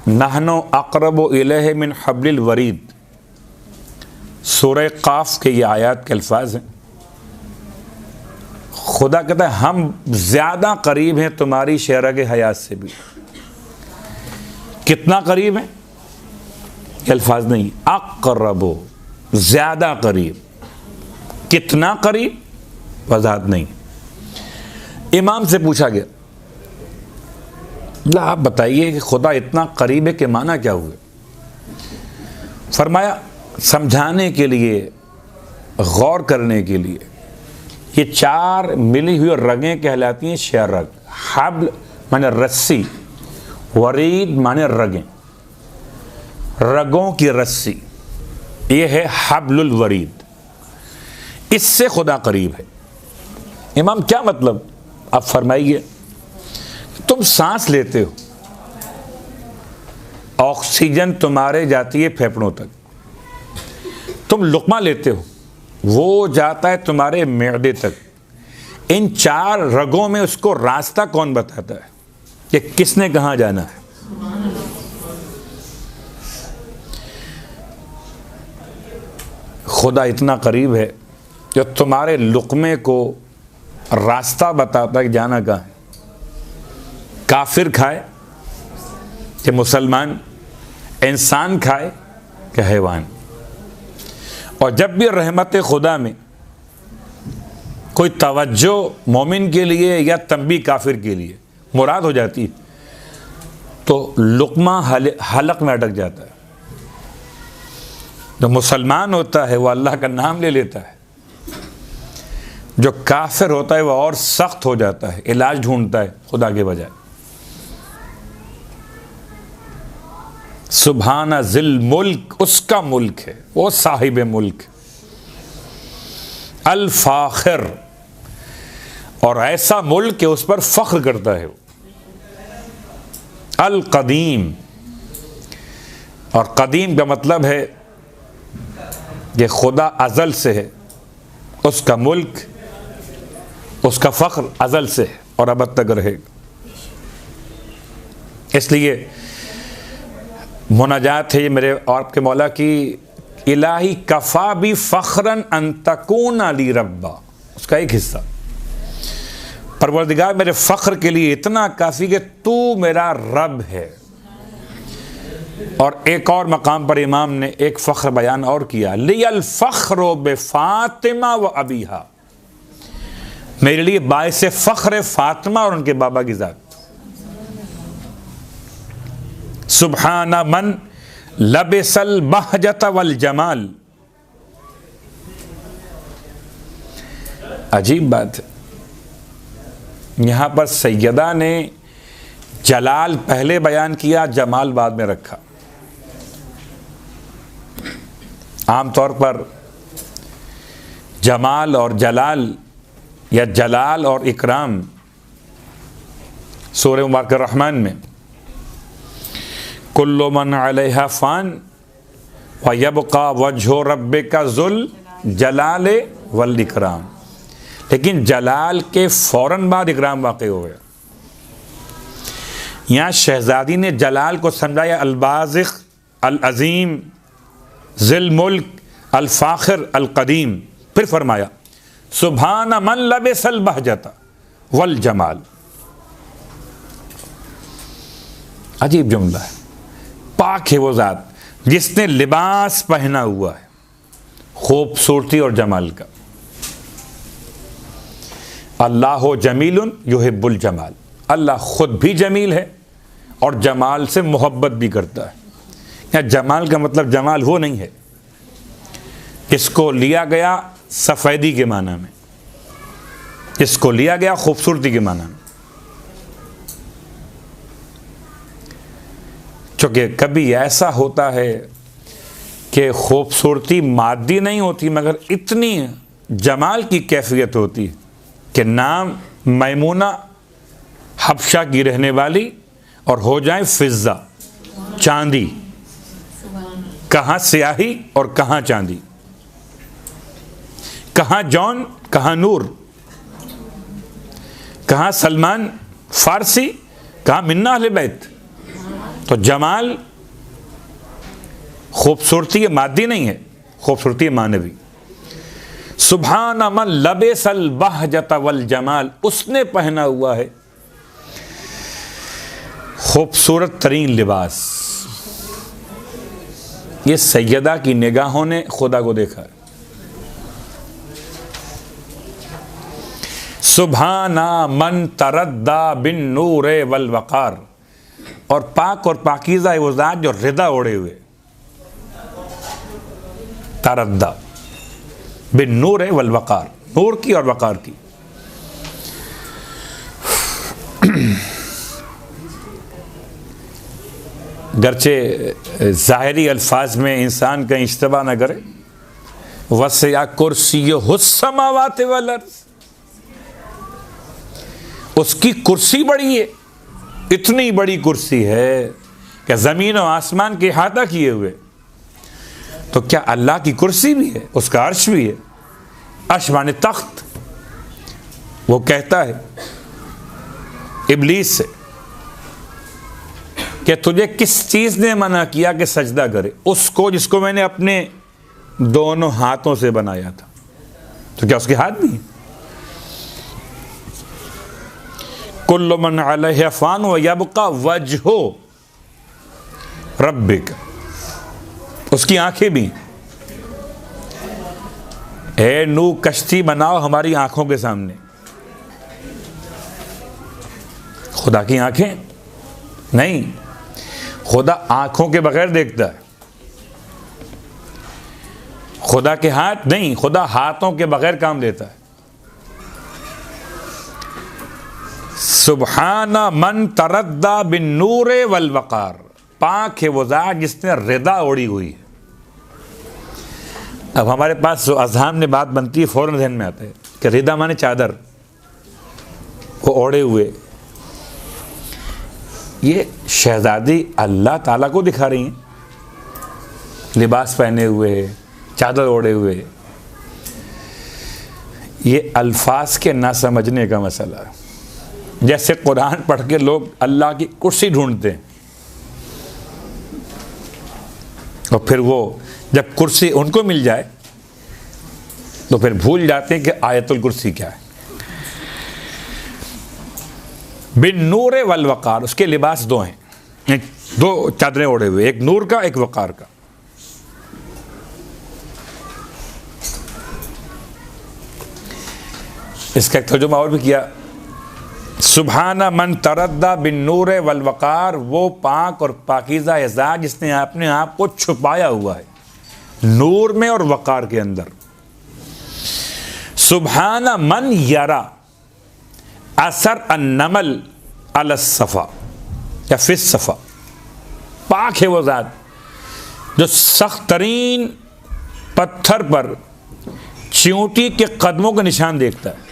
नहनो अक़रबु इलैहि मिन हब्लिल वरीद, सूरह काफ के ये आयत के अल्फाज हैं। खुदा कहता है हम ज्यादा करीब हैं तुम्हारी शेरगे हयात से भी। कितना करीब है ये अल्फाज नहीं, अक़रबु ज्यादा करीब, कितना करीब वजाहत नहीं। इमाम से पूछा गया, ला आप बताइए कि खुदा इतना करीब है कि माना क्या हुए? फरमाया समझाने के लिए, गौर करने के लिए, ये 4 मिली हुई रगें कहलाती हैं शेरग। हब्ल माने रस्सी, वरीद माने रगें, रगों की रस्सी, ये है हब्लुल वरीद। इससे खुदा करीब है। इमाम क्या मतलब? आप फरमाइए, तुम सांस लेते हो, ऑक्सीजन तुम्हारे जाती है फेफड़ों तक, तुम लुक़मा लेते हो, वो जाता है तुम्हारे मैदे तक। इन 4 रगों में उसको रास्ता कौन बताता है कि किसने कहां जाना है? खुदा इतना करीब है जो तुम्हारे लुक़मे को रास्ता बताता है कि जाना कहाँ है। काफिर खाए कि मुसलमान, इंसान खाए कि हैवान। और जब भी रहमत खुदा में कोई तवज्जो मोमिन के लिए या तंबी काफिर के लिए मुराद हो जाती तो लुक़मा हलक में अटक जाता है। जो मुसलमान होता है वो अल्लाह का नाम ले लेता है, जो काफिर होता है वह और सख्त हो जाता है, इलाज ढूंढता है खुदा के बजाय। सुभाना जिल मुल्क, उसका मुल्क है, वो साहिब मुल्क। अल फाखिर, और ऐसा मुल्क के उस पर फख्र करता है वो। अल कदीम, और कदीम का मतलब है कि खुदा अजल से है, उसका मुल्क, उसका फ़ख्र अज़ल से है और अब तक रहेगा। इसलिए मुनाजात है ये मेरे और आपके मौला की, इलाही कफ़ा भी फ़ख्रन अन तकून अली रब्बा, उसका एक हिस्सा। परवरदिगार मेरे फ़ख्र के लिए इतना काफ़ी कि तू मेरा रब है। और एक और मकाम पर इमाम ने एक फ़ख्र बयान और किया, लियल फ़ख्रो बे फ़ातिमा व अबीहा, मेरे लिए बाइसे फ़ख्र फ़ातिमा और उनके बाबा की ज़ात। सुब्हाना मन लबिसल बहजत वल जमाल। अजीब बात है, यहां पर सैयदा ने जलाल पहले बयान किया, जमाल बाद में रखा। आमतौर पर जमाल और जलाल या जलाल और इकराम सूरह मुबारक रहमान में कुल्लु मन अलैहा फ़ान व यबका वजहु रब्बिका ज़ुल जलाले वल इकराम, लेकिन जलाल के फ़ौरन बाद इकराम वाक़ई हो गया। यहाँ शहज़ादी ने जलाल को समझाया अल बाज़िक़, अल अज़ीम, ज़िल मुल्क, अल फ़ाखिर, अल क़दीम। फिर फरमाया सुभान मन लबिसल बहजता वल जमाल। अजीब जुमला है। पाक है वो ज़ात जिसने लिबास पहना हुआ है खूबसूरती और जमाल का। अल्लाह जमीलुन युहिब्बुल जमाल, अल्लाह खुद भी जमील है और जमाल से मोहब्बत भी करता है। या जमाल का मतलब जमाल वो नहीं है इसको लिया गया सफ़ेदी के माना में, इसको लिया गया खूबसूरती के माना में। क्योंकि कभी ऐसा होता है कि खूबसूरती मादी नहीं होती, मगर इतनी जमाल की कैफियत होती है कि नाम मैमूना हबशा की रहने वाली और हो जाए फिज़्ज़ा, चांदी। कहाँ स्याही और कहाँ चांदी, कहाँ जौन कहाँ नूर, कहाँ सलमान फारसी कहाँ मिन्ना अहले बैत। तो जमाल खूबसूरती मादी नहीं है, खूबसूरती मानवी। सुभान मन लबेसल बहजत वल जमाल, उसने पहना हुआ है खूबसूरत तरीन लिबास। ये सैयदा की निगाहों ने खुदा को देखा। सुभाना मन तरद्दा बिन नूरे वल वकार, और पाक और पाकीज़ा वो ज़ात जो रिदा ओढ़े हुए, तरद्दा बिन नूरे वल वकार, नूर की और वकार की। गरचे ज़ाहिरी अल्फाज में इंसान कहीं इज्तिमा न करे, वसिया कुर्सियुहुस समावाति वल अर्ज़, उसकी कुर्सी बड़ी है, इतनी बड़ी कुर्सी है कि ज़मीन और आसमान के अहाता किए हुए। तो क्या अल्लाह की कुर्सी भी है, उसका अर्श भी है, अर्श माने तख्त। वो कहता है इब्लीस से कि तुझे किस चीज़ ने मना किया कि सजदा करे, उसको जिसको मैंने अपने दोनों हाथों से बनाया था। तो क्या उसके हाथ भी हैं? कुल्लु मन अलैहा फ़ान व यबका वजहु रब्बिक, उसकी आंखें भी। ए नू कश्ती बनाओ हमारी आंखों के सामने। खुदा की आंखें नहीं, खुदा आंखों के बगैर देखता है। खुदा के हाथ नहीं, खुदा हाथों के बगैर काम लेता है। सुबहाना मन तरद्दा बिन नूरे वल वकार, पाक है वो ज़ात जिसने रिदा ओढ़ी हुई है। अब हमारे पास जो अज़हान में बात बनती है, फ़ौरन ज़हन में आता है कि रिदा माने चादर, वो ओढ़े हुए। ये शहज़ादी अल्लाह ताला को दिखा रही हैं, लिबास पहने हुए, चादर ओढ़े हुए। ये अल्फाज के ना समझने का मसला है। जैसे कुरान पढ़ के लोग अल्लाह की कुर्सी ढूंढते हैं, और फिर वो जब कुर्सी उनको मिल जाए तो फिर भूल जाते हैं कि आयतुल कुर्सी क्या है। बिन नूरे वल वकार, उसके लिबास दो हैं, दो चादरें ओढ़े हुए, एक नूर का एक वकार का। इसका एक तर्जुमा और भी किया, सुबहाना मन तरद्दा बिन नूरे वल वकार, वो पाक और पाकीज़ा ज़ात जिसने अपने आप को छुपाया हुआ है नूर में और वकार के अंदर। सुबहाना मन यरा असर अन्नमल अलसफ़ा या फिस सफ़ा, पाक है वो ज़ात जो सख्त तरीन पत्थर पर चींटी के कदमों का निशान देखता है।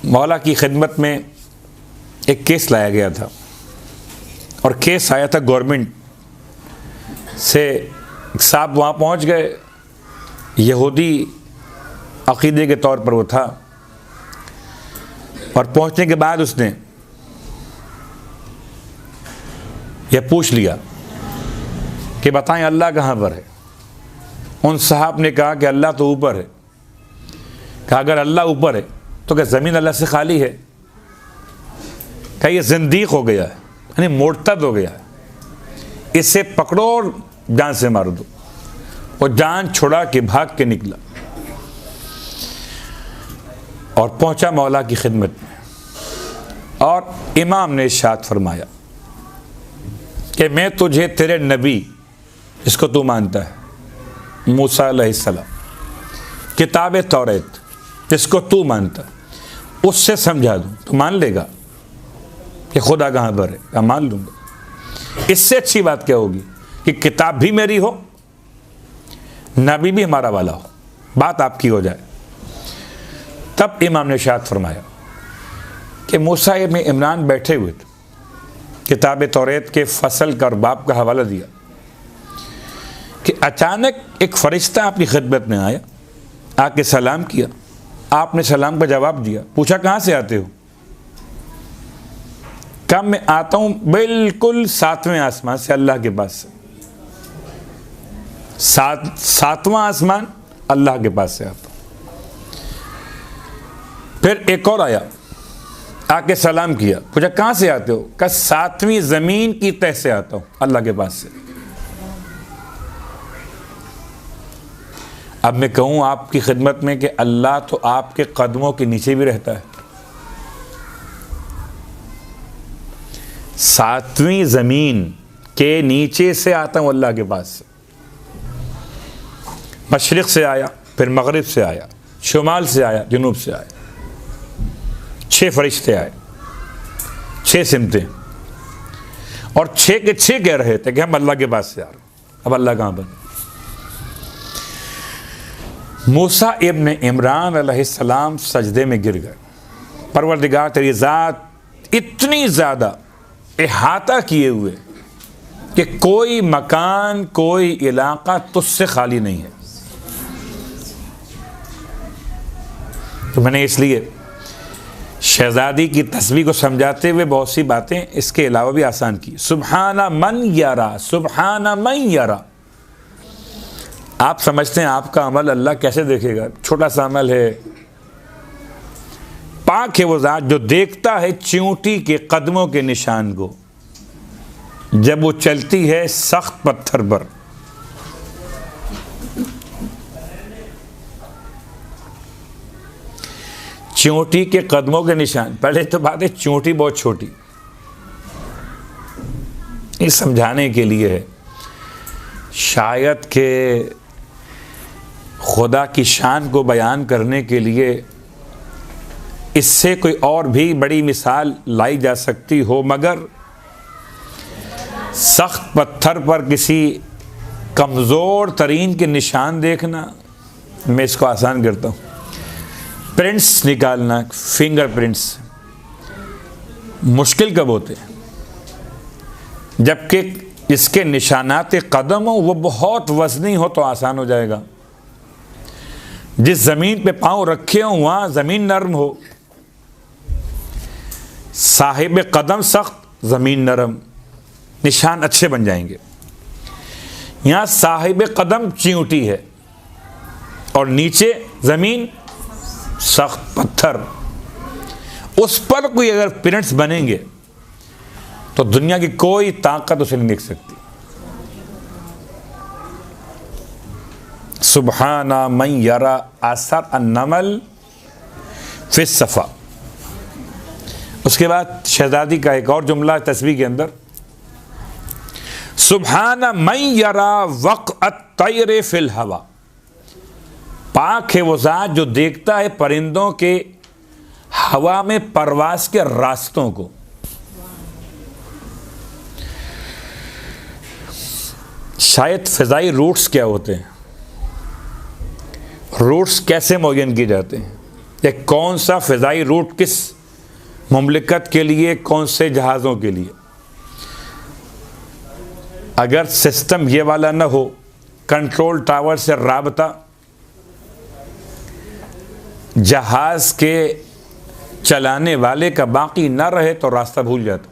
मौला की खिदमत में एक केस लाया गया था, और केस आया था गवर्नमेंट से। साहब वहाँ पहुँच गए, यहूदी अक़ीदे के तौर पर वो था, और पहुँचने के बाद उसने यह पूछ लिया कि बताएं अल्लाह कहाँ पर है। उन साहब ने कहा कि अल्लाह तो ऊपर है। कहा अगर अल्लाह ऊपर है तो क्या ज़मीन अल्लाह से खाली है? क्या ये ज़िंदीक़ हो गया है, यानी मुर्तद हो गया है, इसे पकड़ो और जान से मार दो। और जान छुड़ा के भाग के निकला और पहुंचा मौला की खिदमत में, और इमाम ने इरशाद फरमाया कि मैं तुझे तेरे नबी इसको तू मानता है, मूसा अलैहिस्सलाम, किताब तौरात जिसको तू मानता, उससे समझा दूँ तो मान लेगा कि खुदा कहाँ पर है? क्या मान लूँगा। इससे अच्छी बात क्या होगी कि किताब भी मेरी हो, नबी भी हमारा वाला हो, बात आपकी हो जाए। तब इमाम ने इरशाद फरमाया कि मूसा इब्न इमरान बैठे हुए थे, किताब तौरात के फसल का और बाप का हवाला दिया कि अचानक एक फरिश्ता आपकी खिदमत में आया, आके सलाम किया, आपने सलाम का जवाब दिया, पूछा कहाँ से आते हो? कब मैं आता हूँ बिल्कुल 7वें आसमान से, अल्लाह के पास से। 7वां आसमान अल्लाह के पास से आता हूँ। फिर एक और आया, आके सलाम किया, पूछा कहाँ से आते हो? कहा 7वीं ज़मीन की तह से आता हूँ, अल्लाह के पास से। अब मैं कहूँ आपकी खिदमत में कि अल्लाह तो आपके कदमों के नीचे भी रहता है। 7वीं ज़मीन के नीचे से आता हूँ अल्लाह के पास से। मशरिक़ से आया, फिर मगरिब से आया, शुमाल से आया, जुनूब से आया। 6 फरिश्ते आए, 6 सिमतें, और 6 के 6 कह रहे थे कि हम अल्लाह के पास से आ रहे हैं। अब अल्लाह कहाँ पर? मूसा इब्न इमरान अलैहिस्सलाम सजदे में गिर गए। परवरदिगार तेरी ज़ात इतनी ज़्यादा इहाता किए हुए कि कोई मकान, कोई इलाका तुझसे खाली नहीं है। तो मैंने इसलिए शहजादी की तस्बीह को समझाते हुए बहुत सी बातें इसके अलावा भी आसान की। सुब्हाना मन यरा, सुब्हाना मन यरा। आप समझते हैं आपका अमल अल्लाह कैसे देखेगा? छोटा सा अमल है। पाक है वो ज़ात जो देखता है चींटी के कदमों के निशान को जब वो चलती है सख्त पत्थर पर। चींटी के कदमों के निशान, पहले तो बात है चींटी बहुत छोटी, ये समझाने के लिए है शायद के खुदा की शान को बयान करने के लिए इससे कोई और भी बड़ी मिसाल लाई जा सकती हो, मगर सख्त पत्थर पर किसी कमज़ोर तरीन के निशान देखना, मैं इसको आसान करता हूँ। प्रिंट्स निकालना, फिंगर प्रिंट्स मुश्किल कब होते हैं? जबकि इसके निशानात कदम हो वो बहुत वज़नी हो तो आसान हो जाएगा। जिस ज़मीन पे पाँव रखे हों वहाँ ज़मीन नरम हो, साहिब कदम सख्त, ज़मीन नरम, निशान अच्छे बन जाएंगे। यहाँ साहिब कदम चींटी है और नीचे ज़मीन सख्त पत्थर, उस पर कोई अगर प्रिंट्स बनेंगे तो दुनिया की कोई ताकत उसे नहीं देख सकती। सुब्हाना मन यरा असर अन्नमल फिस सफ़ा। उसके बाद शहजादी का एक और जुमला तस्बीह के अंदर, सुब्हाना मन यरा वक़अत तैरे फिल हवा। पाक है वो ज़ात जो देखता है परिंदों के हवा में परवास के रास्तों को। शायद फ़िज़ाई रूट्स क्या होते हैं, रूट्स कैसे मुअय्यन किए जाते हैं, या कौन सा फ़िज़ाई रूट किस मुमलिकत के लिए, कौन से जहाज़ों के लिए। अगर सिस्टम ये वाला ना हो, कंट्रोल टावर से राबता जहाज़ के चलाने वाले का बाकी ना रहे तो रास्ता भूल जाता।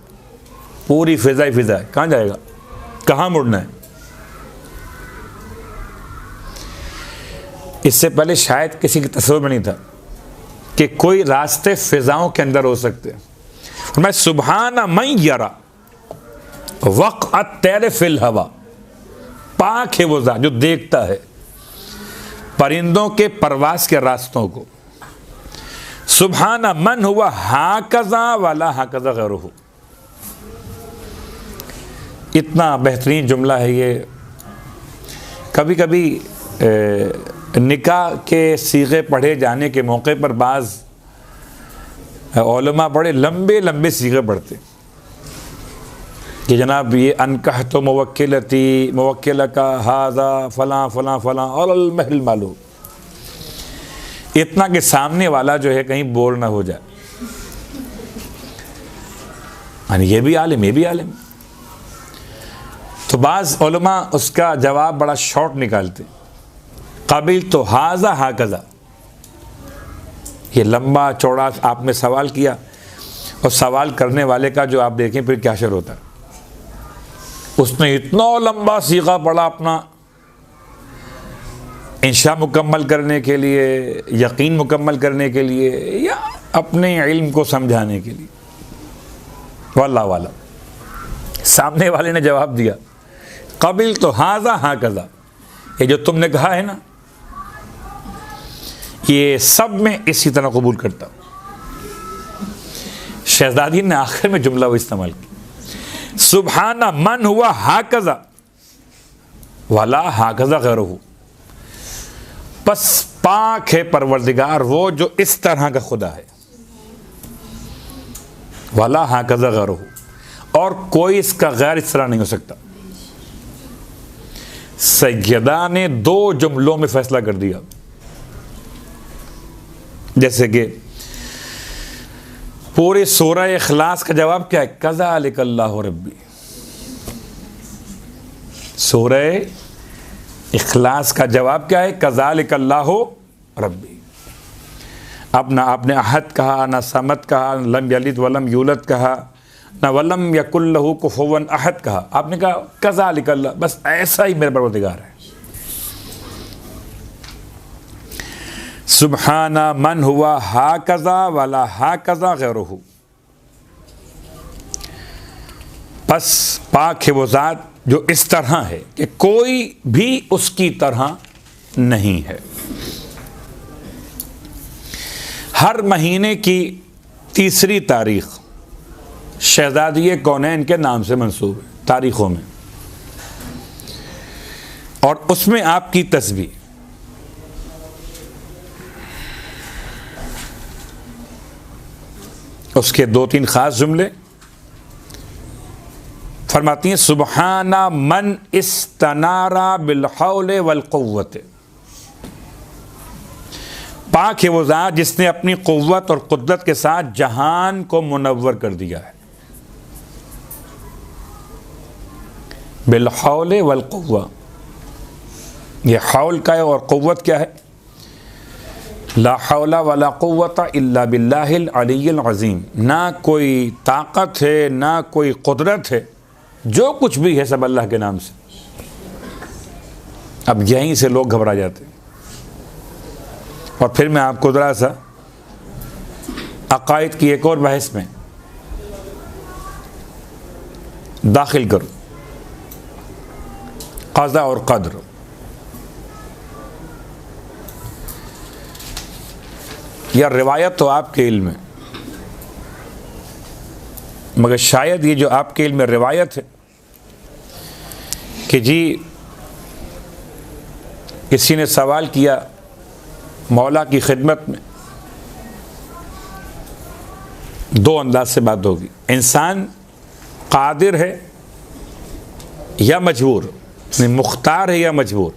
पूरी फ़िज़ा कहाँ जाएगा, कहाँ मुड़ना है। इससे पहले शायद किसी की तस्वीर में नहीं था कि कोई रास्ते फ़िज़ाओं के अंदर हो सकते हैं। मैं सुब्हाना मन यरा वक़अत तैरे फिल हवा। पाक है वो ज़ात जो देखता है परिंदों के परवास के रास्तों को। सुब्हाना मन हुआ हाकज़ा वाला हाकज़ा गैरुहु। इतना बेहतरीन जुमला है ये कभी कभी निकाह के सीगे पढ़े जाने के मौके पर बाज़ उलमा बड़े लंबे लंबे सीगे पढ़ते कि जनाब ये अनकह तो मुवक्किलती मुवक्किल का हाजा फ़लाँ फ़लाँ फ़लाँ और महल मालूम, इतना कि सामने वाला जो है कहीं बोर ना हो जाए। यानी ये भी आलिम ये भी आलिम। तो बाज़ उलमा उसका जवाब बड़ा शॉर्ट निकालते, काबिल तो हाजा हाकज़ा, ये लंबा चौड़ा आपने सवाल किया और सवाल करने वाले का जो आप देखें फिर क्या असर होता है। उसने इतना लंबा सीगा पढ़ा अपना इंशा मुकम्मल करने के लिए, यकीन मुकम्मल करने के लिए, या अपने इल्म को समझाने के लिए। वल्लाह वाला सामने वाले ने जवाब दिया कबिल तो हाजा हाकज़ा, ये जो तुमने कहा है ना ये सब में इसी तरह कबूल करता। शहजादी ने आखिर में जुमला वो इस्तेमाल किया, सुबहाना मन हुआ हाकज़ा वाला हाकज़ा गैरुहु, बस पाक है परवरदिगार वो जो इस तरह का खुदा है, वाला हाकज़ा गैरुहु, और कोई इसका गैर इस तरह नहीं हो सकता। सैयदा ने दो जुमलों में फैसला कर दिया, जैसे कि पूरे सूरह इखलास का जवाब क्या है, कज़ालिक अल्लाहु रब्बी। सूरह इखलास का जवाब क्या है, कज़ालिक अल्लाहु रब्बी। अब ना आपने अहद कहा, ना समद कहा, लम यलिद वलम यूलद कहा, ना वलम यकुल लहू कुफुवन अहद कहा, आपने कहा कज़ालिक अल्लाह, बस ऐसा ही मेरा परवरदिगार है। सुबहाना मन हुआ हाकज़ा वाला हाकज़ा गैरुहु, बस पाक है वो ज़ात जो इस तरह है कि कोई भी उसकी तरह नहीं है। हर महीने की तीसरी तारीख शहज़ादी कौनैन के नाम से मंसूब है तारीख़ों में, और उसमें आपकी तस्बीह, उसके दो तीन ख़ास जुमले फरमाती हैं, सुबहाना मन इस्तनारा बिलहौल वल क़ुव्वत, पाक है वो ज़ात जिसने अपनी क़ुव्वत और क़ुदरत के साथ जहान को मुनव्वर कर दिया है। बिलहौल वल क़ुव्वा, ये हौल का है और क़ुव्वत क्या है, ला हौला वला क़ुव्वता इल्ला बिल्लाहिल अलिय्यिल अज़ीम, ना कोई ताकत है ना कोई कुदरत है, जो कुछ भी है सब अल्लाह के नाम से। अब यहीं से लोग घबरा जाते हैं। और फिर मैं आपको ज़रा सा अक़ाइद की एक और बहस में दाखिल करूँ, क़ज़ा और क़द्र। यह रिवायत तो आपके इल्म में, मगर शायद ये जो आपके इल्म में रिवायत है कि जी किसी ने सवाल किया मौला की खिदमत में, दो अंदाज से बात होगी, इंसान कादिर है या मजबूर, मुख्तार है या मजबूर,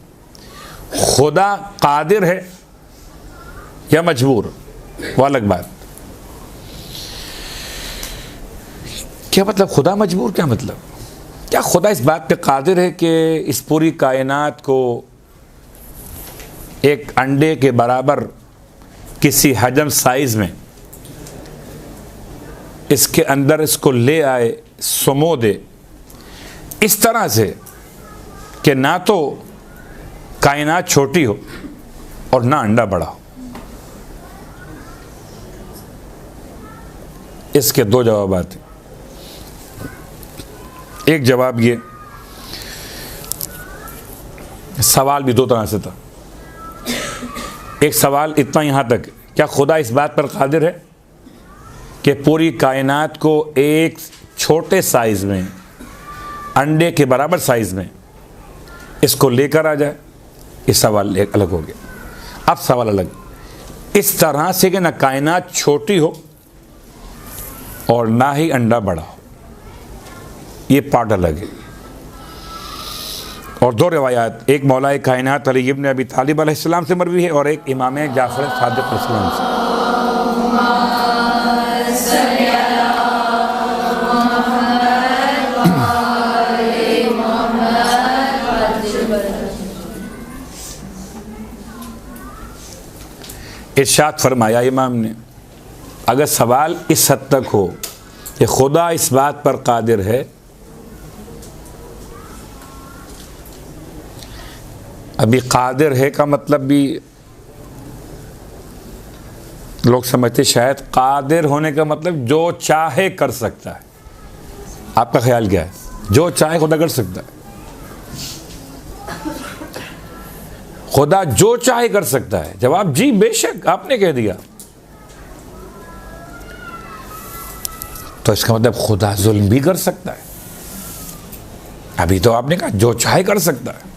खुदा कादिर है या मजबूर, वो अलग बात। क्या मतलब खुदा मजबूर, क्या मतलब, क्या खुदा इस बात पे कादिर है कि इस पूरी कायनात को एक अंडे के बराबर किसी हजम साइज में इसके अंदर इसको ले आए, समो दे इस तरह से कि ना तो कायनात छोटी हो और ना अंडा बड़ा हो? इसके दो जवाब हैं। एक जवाब ये, सवाल भी दो तरह से था। एक सवाल इतना यहाँ तक, क्या खुदा इस बात पर कादिर है कि पूरी कायनात को एक छोटे साइज़ में, अंडे के बराबर साइज़ में इसको लेकर आ जाए? ये सवाल एक अलग हो गया। अब सवाल अलग, इस तरह से कि ना कायनात छोटी हो और ना ही अंडा बड़ा हो, ये पार्ट अलग है। और दो रिवायात, एक मौला कायनात अली इब्न अबी तालिब अलैहिस्सलाम से मरवी है और एक इमाम जाफर सादिक अलैहिस्सलाम से। इरशाद फरमाया इमाम ने, अगर सवाल इस हद तक हो कि खुदा इस बात पर कादिर है, अभी कादिर है का मतलब भी लोग समझते शायद कादिर होने का मतलब जो चाहे कर सकता है। आपका ख्याल क्या है? जो चाहे खुदा कर सकता है? खुदा जो चाहे कर सकता है? जवाब जी बेशक, आपने कह दिया। तो इसका मतलब खुदा जुल्म भी कर सकता है। अभी तो आपने कहा जो चाहे कर सकता है।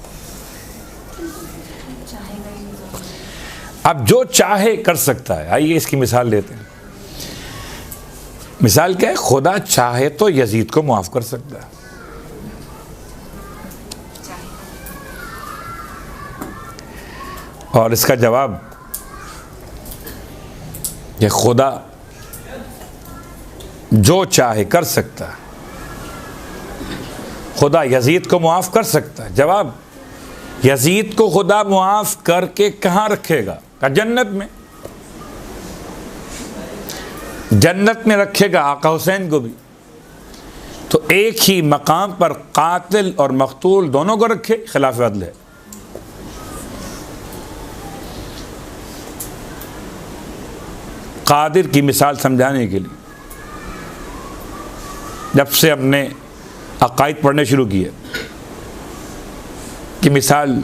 अब जो चाहे कर सकता है, आइए इसकी मिसाल लेते हैं। मिसाल क्या है? खुदा चाहे तो यजीद को माफ कर सकता है। और इसका जवाब ये खुदा जो चाहे कर सकता है। खुदा यजीद को माफ कर सकता है। जवाब, यजीद को खुदा माफ करके कहां रखेगा? का जन्नत में। जन्नत में रखेगा आका हुसैन को भी। तो एक ही मकाम पर कातिल और मकतूल दोनों को रखे, खिलाफ अदल है। कादिर की मिसाल समझाने के लिए जब से हमने अकायद पढ़ने शुरू किए कि मिसाल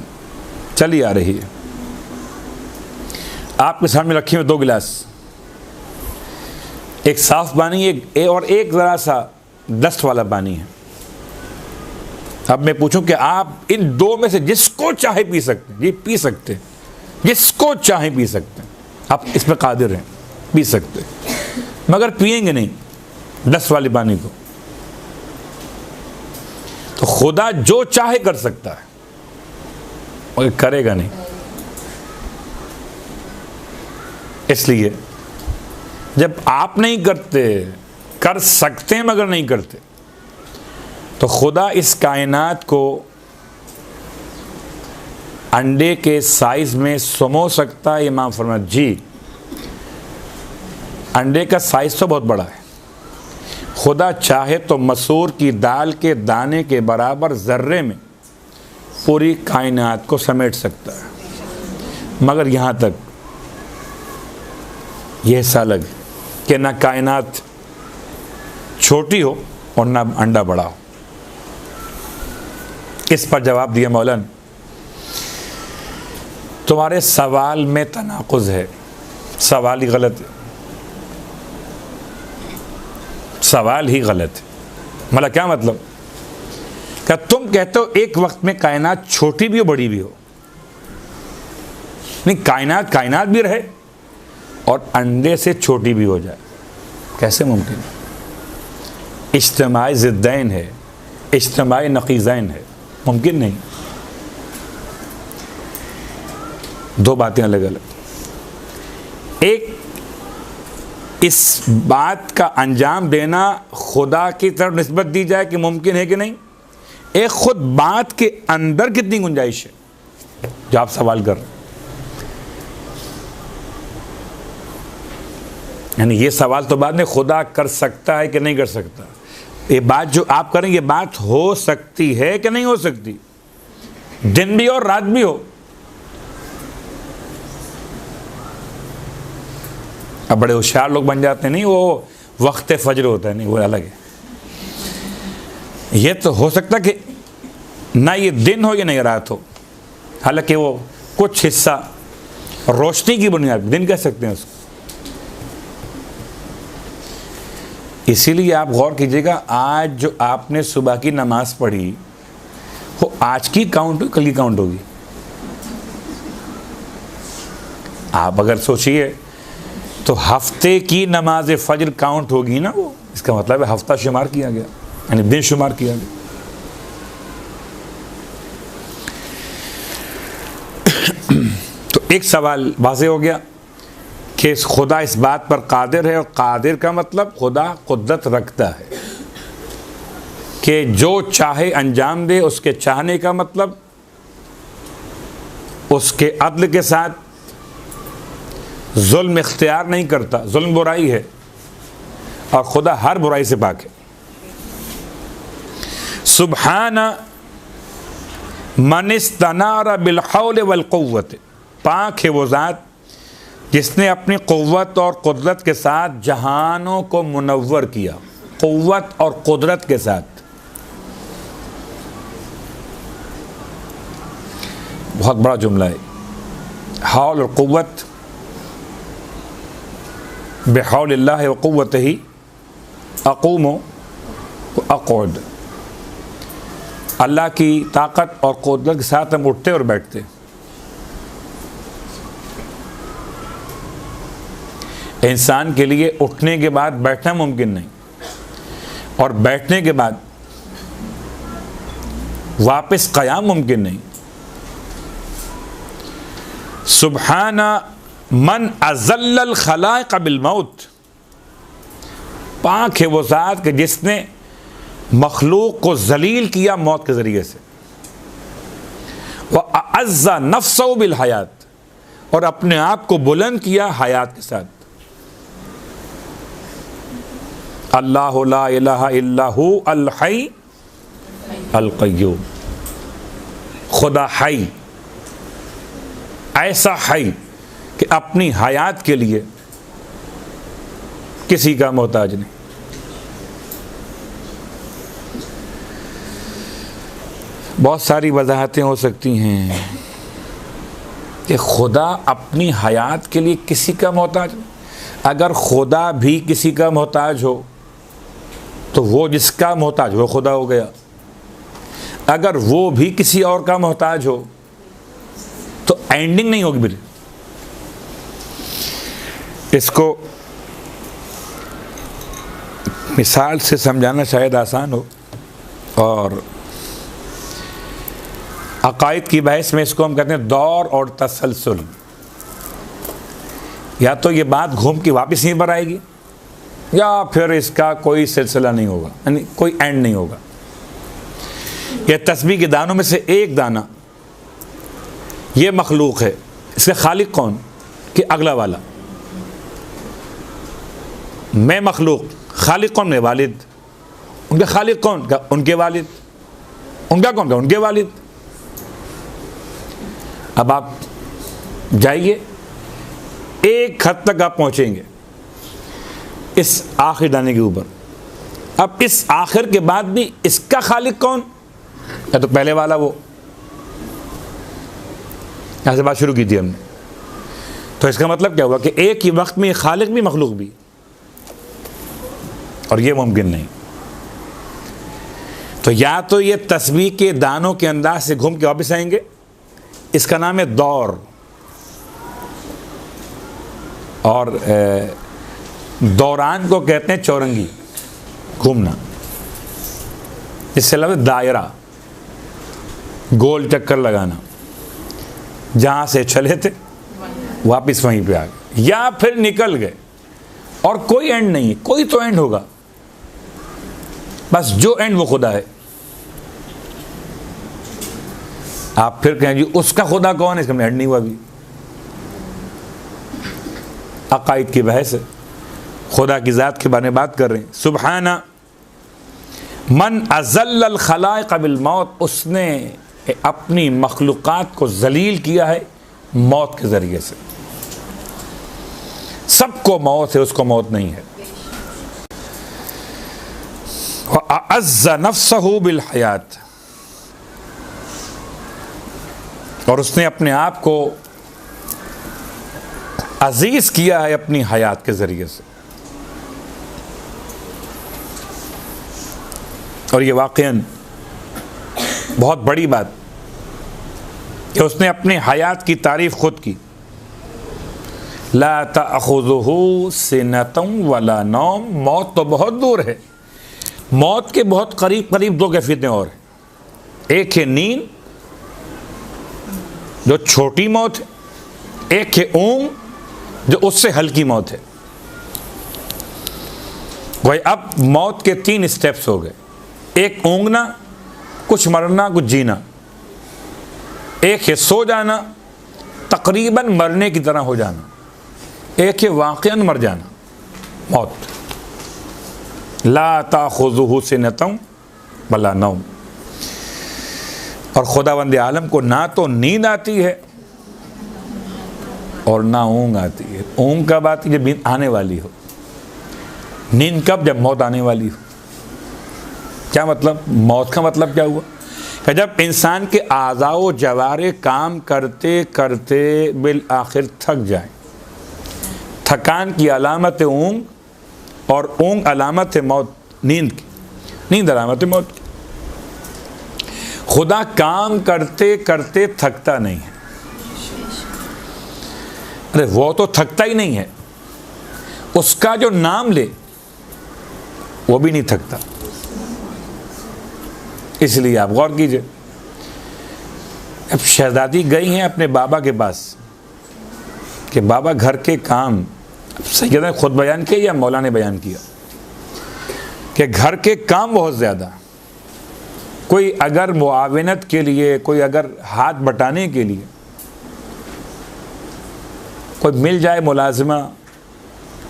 चली आ रही है। आपके सामने रखी हुई 2 गिलास, एक साफ पानी और एक ज़रा सा डस्ट वाला पानी है। अब मैं पूछूं कि आप इन 2 में से जिसको चाहे पी सकते हैं? जी पी सकते हैं, जिसको चाहे पी सकते हैं। आप इस पर कादिर हैं, पी सकते हैं, मगर पिएंगे नहीं डस्ट वाले पानी को। तो खुदा जो चाहे कर सकता है मगर करेगा नहीं। इसलिए जब आप नहीं करते, कर सकते हैं मगर नहीं करते, तो खुदा इस कायनात को अंडे के साइज में समो सकता है। इमाम फरमाया जी अंडे का साइज तो बहुत बड़ा है। खुदा चाहे तो मसूर की दाल के दाने के बराबर जर्रे में पूरी कायनात को समेट सकता है। मगर यहाँ तक यह हिस्सा अलग कि ना कायनात छोटी हो और ना अंडा बड़ा हो। इस पर जवाब दिया मौलाना, तुम्हारे सवाल में तनाकुज़ है, सवाल ही गलत है, सवाल ही गलत है। मतलब क्या मतलब? क्या तुम कहते हो एक वक्त में कायनात छोटी भी हो बड़ी भी हो? नहीं, कायनात कायनात भी रहे और अंडे से छोटी भी हो जाए, कैसे मुमकिन है? इज्तिमाई ज़िद्दैन है, इज्तिमाई नक़ीज़ैन है, मुमकिन नहीं। 2 बातें अलग अलग। एक, इस बात का अंजाम देना खुदा की तरफ निस्बत दी जाए कि मुमकिन है कि नहीं। एक खुद बात के अंदर कितनी गुंजाइश है जो आप सवाल कर रहे हैं। यानी ये सवाल तो बाद में खुदा कर सकता है कि नहीं कर सकता। ये बात जो आप करें, ये बात हो सकती है कि नहीं हो सकती, दिन भी और रात भी हो। अब बड़े होशियार लोग बन जाते हैं, नहीं वो वक्त फजर होता है, नहीं वो अलग है। ये तो हो सकता कि ना ये दिन हो या नहीं रात हो, हालांकि वो कुछ हिस्सा रोशनी की बुनियाद दिन कह सकते हैं उसको। इसीलिए आप गौर कीजिएगा, आज जो आपने सुबह की नमाज पढ़ी वो आज की काउंट हो, कल की काउंट होगी? आप अगर सोचिए तो हफ्ते की नमाज फजर काउंट होगी ना, वो इसका मतलब है हफ्ता शुमार किया गया, यानी दिन शुमार किया गया। तो एक सवाल वाज़ेह हो गया कि खुदा इस बात पर कादिर है, और कादिर का मतलब खुदा कुदरत रखता है कि जो चाहे अंजाम दे। उसके चाहने का मतलब उसके अदल के साथ जुल्म इख्तियार नहीं करता। जुल्म बुराई है और खुदा हर बुराई से पाक है। सुब्हाना मन इस्तनारा बिल हौल वल कुव्वत, पाक है वो ज़ात जिसने अपनी क़ुव्वत और कुदरत के साथ जहानों को मुनव्वर किया। क़ुव्वत और कुदरत के साथ, बहुत बड़ा जुमला है। हौल और क़ुव्वत, बिहौलिल्लाह व क़ुव्वतिही अक़ूमु व अक़ऊद। अल्लाह की ताकत और कुदरत के साथ हम उठते और बैठते। इंसान के लिए उठने के बाद बैठना मुमकिन नहीं, और बैठने के बाद वापस क़याम मुमकिन नहीं। सुब्हाना मन अज़ल्लल खलाइक़ बिल मौत, पाक है वो ज़ात कि जिसने मखलूक को जलील किया मौत के ज़रिए से। व अअज़्ज़ा नफ्सहु बिल हयात, और अपने आप को बुलंद किया हयात के साथ। अल्लाहु ला इलाहा इल्ला हु अल हई अल क़य्यूम। खुदा हई, ऐसा हई कि अपनी हयात के लिए किसी का मोहताज नहीं। बहुत सारी वजाहतें हो सकती हैं कि खुदा अपनी हयात के लिए किसी का मोहताज। अगर खुदा भी किसी का मोहताज हो तो वो जिसका मोहताज वो खुदा हो गया। अगर वो भी किसी और का मोहताज हो तो एंडिंग नहीं होगी। मेरी इसको मिसाल से समझाना शायद आसान हो, और अकायद की बहस में इसको हम कहते हैं दौर और तसलसल। या तो ये बात घूम के वापस यहीं पर आएगी, या फिर इसका कोई सिलसिला नहीं होगा, यानी कोई एंड नहीं होगा। यह तस्बीह के दानों में से एक दाना ये मखलूक है, इसका खालिक कौन? कि अगला वाला। मैं मखलूक, खालिक कौन? मैं वालिद। उनका खालिक कौन? का उनके वालिद। उनका कौन? का उनके वालिद। अब आप जाइए, एक हद तक आप पहुंचेंगे इस आखिर दाने के ऊपर। अब इस आखिर के बाद भी इसका खालिक कौन? या तो पहले वाला वो। यहां से बात शुरू की थी हमने। तो इसका मतलब क्या हुआ कि एक ही वक्त में खालिक भी मखलूक भी, और ये मुमकिन नहीं। तो या तो ये तस्बीह के दानों के अंदाज से घूम के वापस आएंगे, इसका नाम है दौर। और दौरान को कहते हैं चौरंगी, घूमना। इससे लफ्ज़ दायरा, गोल चक्कर लगाना। जहाँ से चले थे वापस वहीं पे आ गए, या फिर निकल गए और कोई एंड नहीं है। कोई तो एंड होगा, बस जो एंड वो खुदा है। आप फिर कहें जी उसका खुदा कौन है? इसका एंड नहीं हुआ अभी। अकायद की बहस है, खुदा की ज़ात के बारे में बात कर रहे हैं। सुब्हाना मन अज़ल्लल खलाइक़ बिल मौत, उसने अपनी मखलूक़ात को जलील किया है मौत के ज़रिए से। सबको मौत है, उसको मौत नहीं है। अअज़्ज़ा नफ्सहु बिल हयात, और उसने अपने आप को अजीज़ किया है अपनी हयात के ज़रिए से। और ये वाक़ईन बहुत बड़ी बात कि उसने अपनी हयात की तारीफ़ खुद की। ला तअख़ुज़ुहु सिनतुन वला नौम, मौत तो बहुत दूर है, मौत के बहुत करीब करीब दो कैफियतें और हैं। एक है नींद जो छोटी मौत है, एक है ऊँग जो उससे हल्की मौत है। भाई अब मौत के 3 स्टेप्स हो गए, एक ऊँगना, कुछ मरना कुछ जीना, एक है सो जाना तकरीबन मरने की तरह हो जाना, एक है वाक़िअन मर जाना, मौत। ला ताख़ुज़ुहु सिनतुन वला नौम। और खुदावंद आलम को ना तो नींद आती है और ना ऊँग आती है। ऊँग कब आती है? जब नींद आने वाली हो। नींद कब? जब मौत आने वाली हो। क्या मतलब? मौत का मतलब क्या हुआ कि जब इंसान के आज़ाओ जवारे काम करते करते बिल आखिर थक जाए। थकान की अलामत है ऊँग, और ऊँग अलामत है मौत, नींद की। नींद अलामत है मौत की। खुदा काम करते करते थकता नहीं है। अरे वो तो थकता ही नहीं है, उसका जो नाम ले वो भी नहीं थकता। इसलिए आप गौर कीजिए, अब शहजादी गई हैं अपने बाबा के पास कि बाबा घर के काम, सैयदा ने खुद बयान किया या मौला ने बयान किया कि घर के काम बहुत ज़्यादा। कोई अगर मुआविनत के लिए, कोई अगर हाथ बटाने के लिए कोई मिल जाए मुलाजिमा,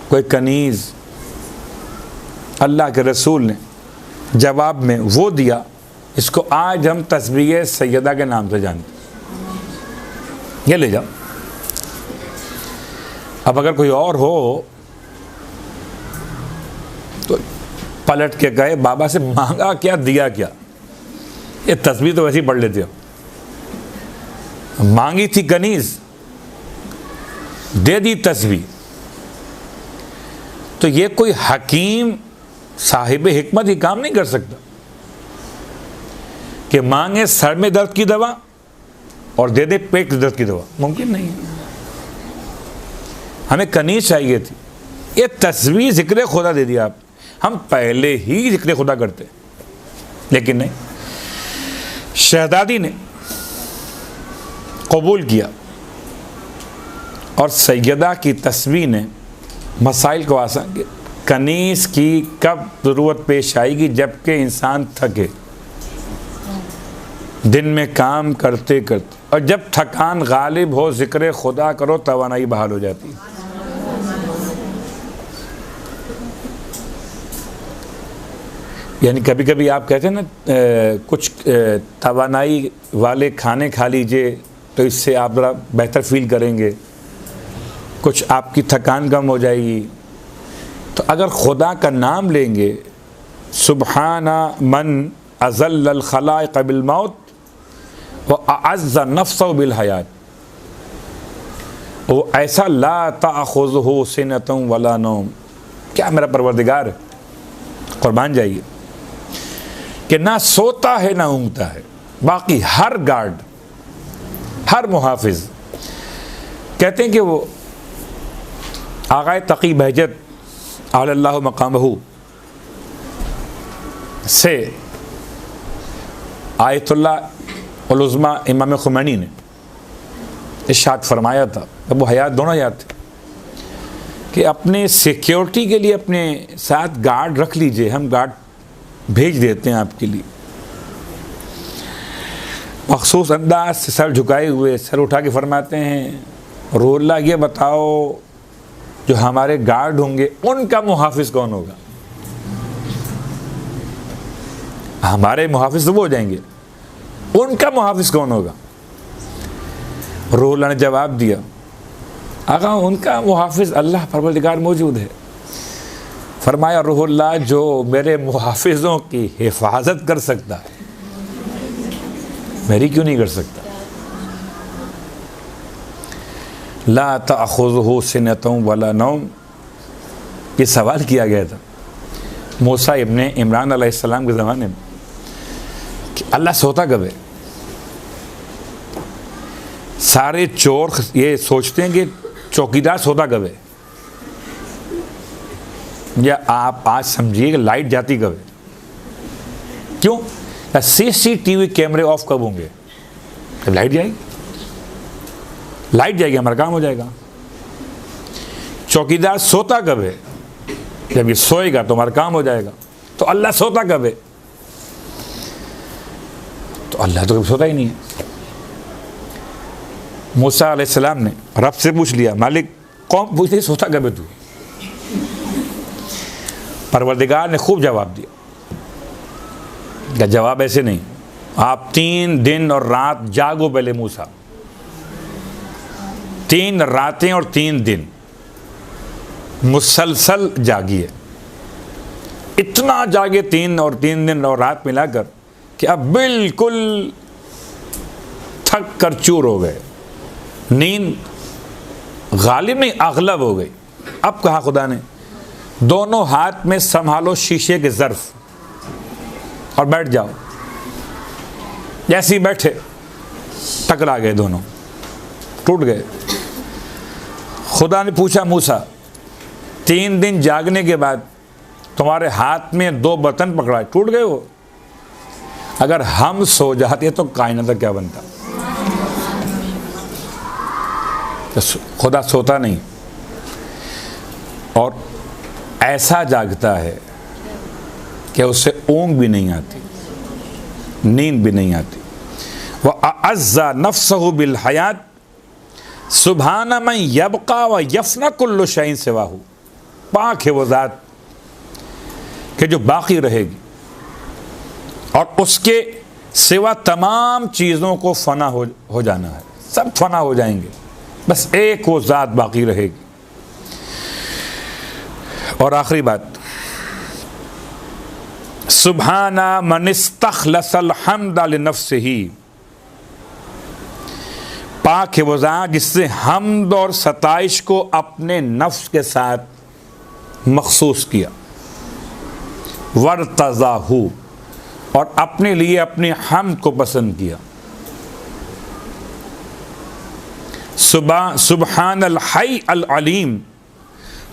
कोई कनीज़, अल्लाह के रसूल ने जवाब में वो दिया, इसको आज हम तस्बीह सैयदा के नाम से जानते। ये ले जाओ। अब अगर कोई और हो तो पलट के कहे बाबा से मांगा क्या दिया क्या, ये तस्बीह तो वैसे ही पढ़ लेते हो। मांगी थी कनीज़, दे दी तस्बीह। तो ये कोई हकीम साहिब हिकमत ही काम नहीं कर सकता कि मांगे सर में दर्द की दवा और दे दे पेट दर्द की दवा। मुमकिन नहीं। हमें कनीज़ चाहिए थी। ये तस्बीह ज़िक्र खुदा दे दिया आप। हम पहले ही ज़िक्र खुदा करते, लेकिन नहीं। शहजादी ने कबूल किया और सैयदा की तस्बीह ने मसाइल को आसान किया। कनीज़ की कब ज़रूरत पेश आएगी? जबकि इंसान थके, दिन में काम करते करते, और जब थकान गालिब हो ज़िक्र खुदा करो तवानाई बहाल हो जाती है। यानी कभी कभी आप कहते हैं ना कुछ तवानाई वाले खाने खा लीजिए तो इससे आप ज़रा बेहतर फील करेंगे, कुछ आपकी थकान कम हो जाएगी। तो अगर खुदा का नाम लेंगे, सुबहाना मन अज़ल्लल खलाइक़ बिल मौत व अअज़्ज़ नफ्सहु बिल हयात, वो ऐसा ला ताख़ुज़ुहु सिनतुन वला नौम। क्या मेरा परवरदिगार है, कुर्बान जाइए, कि ना सोता है ना ऊँगता है। बाकी हर गार्ड, हर मुहाफिज कहते हैं कि वो आग़ाए तक़ी बहजत अल्लाहु मक़ामहू से आयतुल्लाह उल उज़्मा इमाम खुमैनी ने इरशाद फरमाया था, अब वो हयात दोनों हयात थे, कि अपने सिक्योरिटी के लिए अपने साथ गार्ड रख लीजिए, हम गार्ड भेज देते हैं आपके लिए। मखसूस अंदाज से सर झुकाए हुए, सर उठा के फरमाते हैं, रूहुल्लाह ये बताओ जो हमारे गार्ड होंगे उनका मुहाफिज कौन होगा? हमारे मुहाफिज तो वो हो जाएंगे, उनका मुहाफिज कौन होगा? रूहुल्लाह ने जवाब दिया, आका उनका मुहाफिज अल्लाह परवरदिगार मौजूद है। फरमाया रूहुल्लाह जो मेरे मुहाफिजों की हिफाजत कर सकता है, मेरी क्यों नहीं कर सकता? ला ताख़ुज़ुहु सिनतुन वला नौम। ये सवाल किया गया था मूसा इब्ने इमरान अलैहिस्सलाम के ज़माने में कि अल्लाह सोता कब है? सारे चोर ये सोचते हैं कि चौकीदार सोता कब है? या आप आज समझिए कि लाइट जाती कब है? क्यों? CCTV कैमरे ऑफ कब होंगे? जब लाइट जाएगी। लाइट जाएगी, हमारा काम हो जाएगा। चौकीदार सोता कब है? जब ये सोएगा तो हमारा काम हो जाएगा। तो अल्लाह सोता कब है? तो अल्लाह तो कभी सोता ही नहीं है। मूसा अलैहिस्सलाम ने रब से पूछ लिया, मालिक कौन पूछते सोता कब है तू? परवरदिगार ने खूब जवाब दिया। क्या जवाब ऐसे नहीं, आप 3 दिन और रात जागो पहले मूसा, 3 रातें और 3 दिन मुसलसल जागिए। इतना जागे 3 और 3 दिन और रात मिलाकर कि अब बिल्कुल थक कर चूर हो गए, नींद गालिब नहीं अगलब हो गई। अब कहा खुदा ने, दोनों हाथ में संभालो शीशे के ज़र्फ और बैठ जाओ। जैसे ही बैठे टकरा गए, दोनों टूट गए। खुदा ने पूछा, मूसा 3 दिन जागने के बाद तुम्हारे हाथ में 2 बर्तन पकड़ा, टूट गए वो? अगर हम सो जाते तो कायनात क्या बनता? तो खुदा सोता नहीं और ऐसा जागता है कि उससे ऊँग भी नहीं आती, नींद भी नहीं आती। वह अअज़्ज़ा नफ्सहु बिल हयात सुभान मन यबका व यफना कुल्लु शैइन सिवाहु। पाक है वो ज़ात कि जो बाकी रहेगी और उसके सिवा तमाम चीज़ों को फना हो जाना है, सब फना हो जाएंगे, बस एक वो ज़ात बाकी रहेगी। और आखिरी बात, सुभाना मन इस्तखलसल हम्द लिनफ्सिही। पाक है वो ज़ात जिससे हम्द और सताइश को अपने नफ्स के साथ मखसूस किया। वर्तज़ाहू, और अपने लिए अपनी हम्द को पसंद किया। सुबहान अल हई अल अलीम,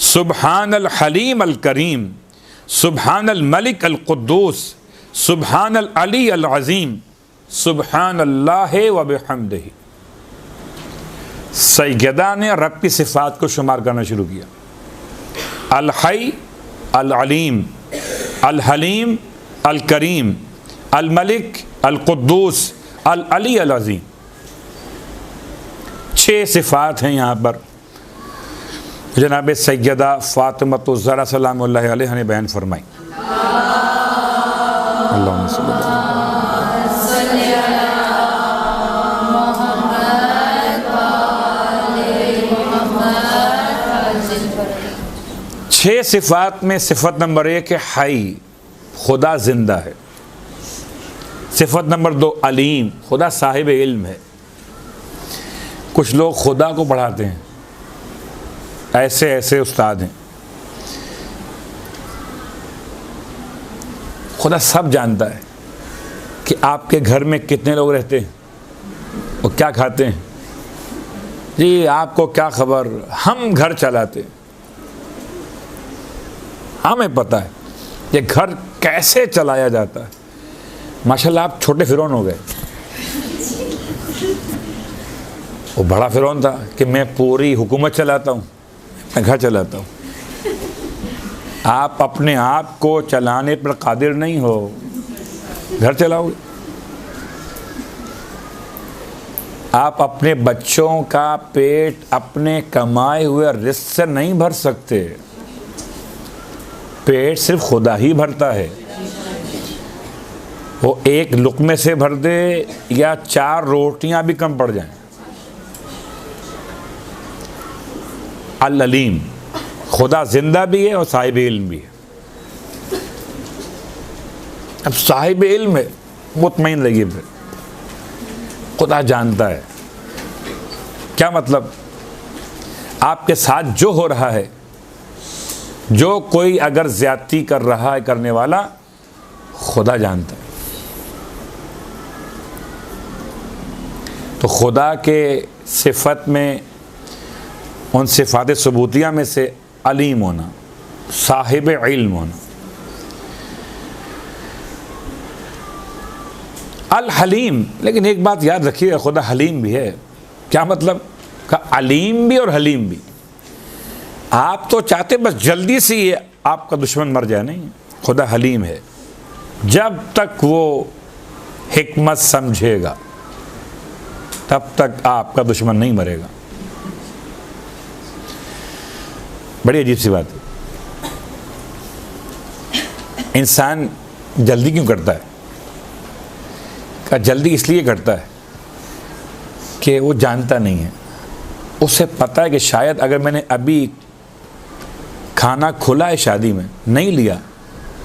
सुबहान अल हलीम अल करीम, सुबहान अल मलिक अल कुद्दूस, सुबहान अल अली अल अज़ीम, सुबहान अल्लाह व बिहम्दिही। सैयदा ने रब की सिफ़ात को शुमार करना शुरू किया। अल हई, अल अलीम, अल हलीम, अल करीम, अल मलिक, अल कुद्दूस, अल अली अल अज़ीम। 6 सिफ़ात हैं यहाँ पर जनाब सैयदा फ़ातिमा ज़हरा सलामुल्लाह अलैहा ने बयान फरमाई। अल्लाहुम्मा सल्ली अला 6 सिफ़ात में सिफ़त नंबर 1 है हई, खुदा ज़िंदा है। सिफ़त नंबर 2 अलीम, खुदा साहिब इल्म है। कुछ लोग खुदा को पढ़ाते हैं, ऐसे ऐसे उस्ताद हैं। खुदा सब जानता है कि आपके घर में कितने लोग रहते हैं और क्या खाते हैं। जी आपको क्या खबर, हम घर चलाते हैं, हमें पता है ये घर कैसे चलाया जाता है। माशाल्लाह आप छोटे फिरौन हो गए। वो बड़ा फिरौन था कि मैं पूरी हुकूमत चलाता हूँ, मैं घर चलाता हूँ। आप अपने आप को चलाने पर कादिर नहीं हो, घर चलाओगे। आप अपने बच्चों का पेट अपने कमाए हुए रिज़्क़ से नहीं भर सकते। पेट सिर्फ खुदा ही भरता है। वो एक लुक़मे से भर दे या 4 रोटियां भी कम पड़ जाएं। अल अलीम, खुदा जिंदा भी है और साहिब इल्म भी है। अब साहिब इल्म है, मुतमईन रहिए, फिर खुदा जानता है। क्या मतलब? आपके साथ जो हो रहा है, जो कोई अगर ज्यादती कर रहा है करने वाला, खुदा जानता है। तो खुदा के सिफत में उन सिफ़ात सबूतिया में से अलीम होना, साहिब इल्म होना। अल हलीम, लेकिन एक बात याद रखिएगा, खुदा हलीम भी है। क्या मतलब? का अलीम भी और हलीम भी। आप तो चाहते बस जल्दी से ही आपका दुश्मन मर जाए, नहीं, खुदा हलीम है। जब तक वो हिकमत समझेगा तब तक आपका दुश्मन नहीं मरेगा। बड़ी अजीब सी बात है। इंसान जल्दी क्यों करता है? का जल्दी इसलिए करता है कि वो जानता नहीं है, उसे पता है कि शायद अगर मैंने अभी खाना खुला है शादी में नहीं लिया,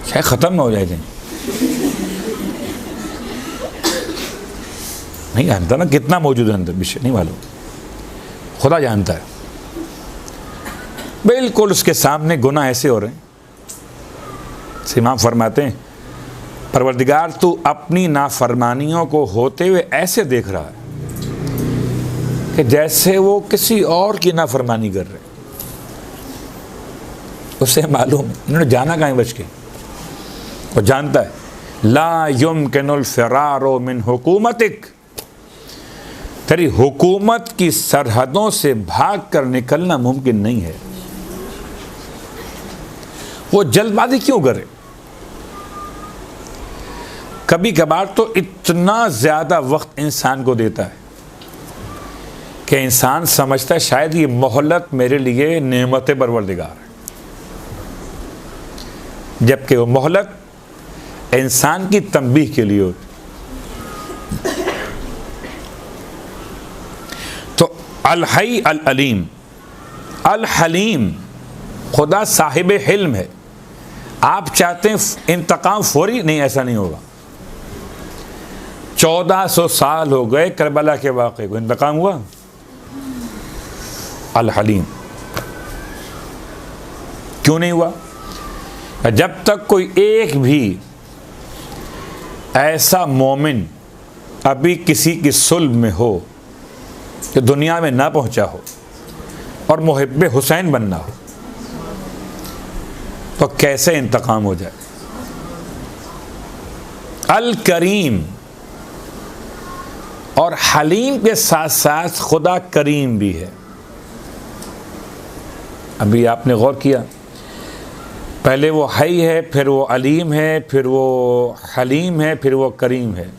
शायद ख़त्म ना हो जाए कहीं। नहीं जानता ना कितना मौजूद है अंदर, विषय नहीं मालूम, खुदा जानता है। बिल्कुल उसके सामने गुनाह ऐसे हो रहे हैं। इमाम फरमाते हैं, परवरदिगार तू अपनी नाफरमानियों को होते हुए ऐसे देख रहा है कि जैसे वो किसी और की नाफरमानी कर रहे। उसे मालूम, इन्होंने जाना कहाँ बच के, वो जानता है ला युमकिनुल फ़िरारो मिन हुकूमतिक, तेरी हुकूमत की सरहदों से भाग कर निकलना मुमकिन नहीं है। वो जल्दबाजी क्यों करे? कभी कभार तो इतना ज़्यादा वक्त इंसान को देता है कि इंसान समझता है शायद ये मोहलत मेरे लिए नेमत परवरदिगार है, जबकि वो मोहलत इंसान की तंबीह के लिए होती। तो अल हई अल अलीम, अल हलीम, खुदा साहिब हिल्म है। आप चाहते हैं इंतकाम फौरी, नहीं, ऐसा नहीं होगा। 1400 साल हो गए करबला के वाक़े को, इंतकाम हुआ? अल हलीम क्यों नहीं हुआ? जब तक कोई एक भी ऐसा मोमिन अभी किसी की सुल्ब में हो जो दुनिया में ना पहुंचा हो और मुहिब्बे हुसैन बनना हो, तो कैसे इंतकाम हो जाए? अल करीम और हलीम के साथ साथ खुदा करीम भी है। अभी आपने गौर किया, पहले वो हई है, फिर वो अलीम है, फिर वो हलीम है, फिर वो करीम है।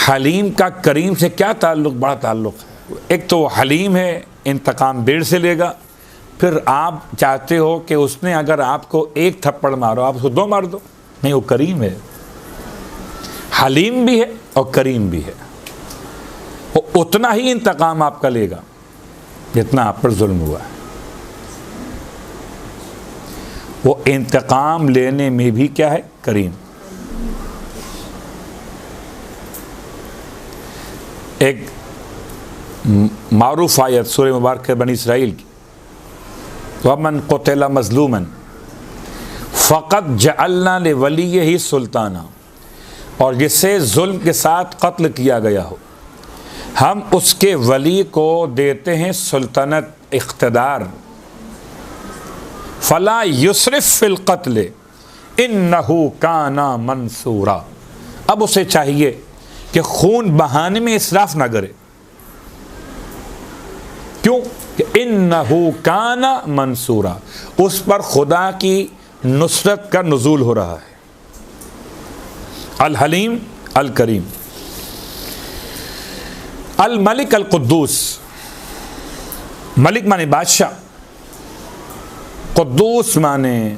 हलीम का करीम से क्या ताल्लुक़? बड़ा ताल्लुक़ है। एक तो वो हलीम है, इंतकाम देर से लेगा, फिर आप चाहते हो कि उसने अगर आपको एक थप्पड़ मारो आप उसको 2 मार दो, नहीं, वो करीम है। हलीम भी है और करीम भी है। वो उतना ही इंतकाम आपका लेगा जितना आप पर जुल्म हुआ है। वो इंतकाम लेने में भी क्या है? करीम। एक मारूफ आयत सूरह मुबारक बनी इसराइल की, वमन क़ुतिला मज़लूमन फ़क़द जअलना लिवलिय्यिही सुल्ताना, और जिसे जुल्म के साथ कत्ल किया गया हो हम उसके वली को देते हैं सुल्तनत, इख्तिदार। फ़ला युस्रिफ़ फ़िल क़त्ल इन्नहु काना मंसूरा। अब उसे चाहिए कि खून बहाने में इसराफ ना करे। क्यों? कि इन्नहु काना मंसूरा, उस पर खुदा की नुसरत का नुज़ूल हो रहा है। अल हलीम अल करीम। अल मलिक अल कुद्दूस, मलिक माने बादशाह, कुद्दूस माने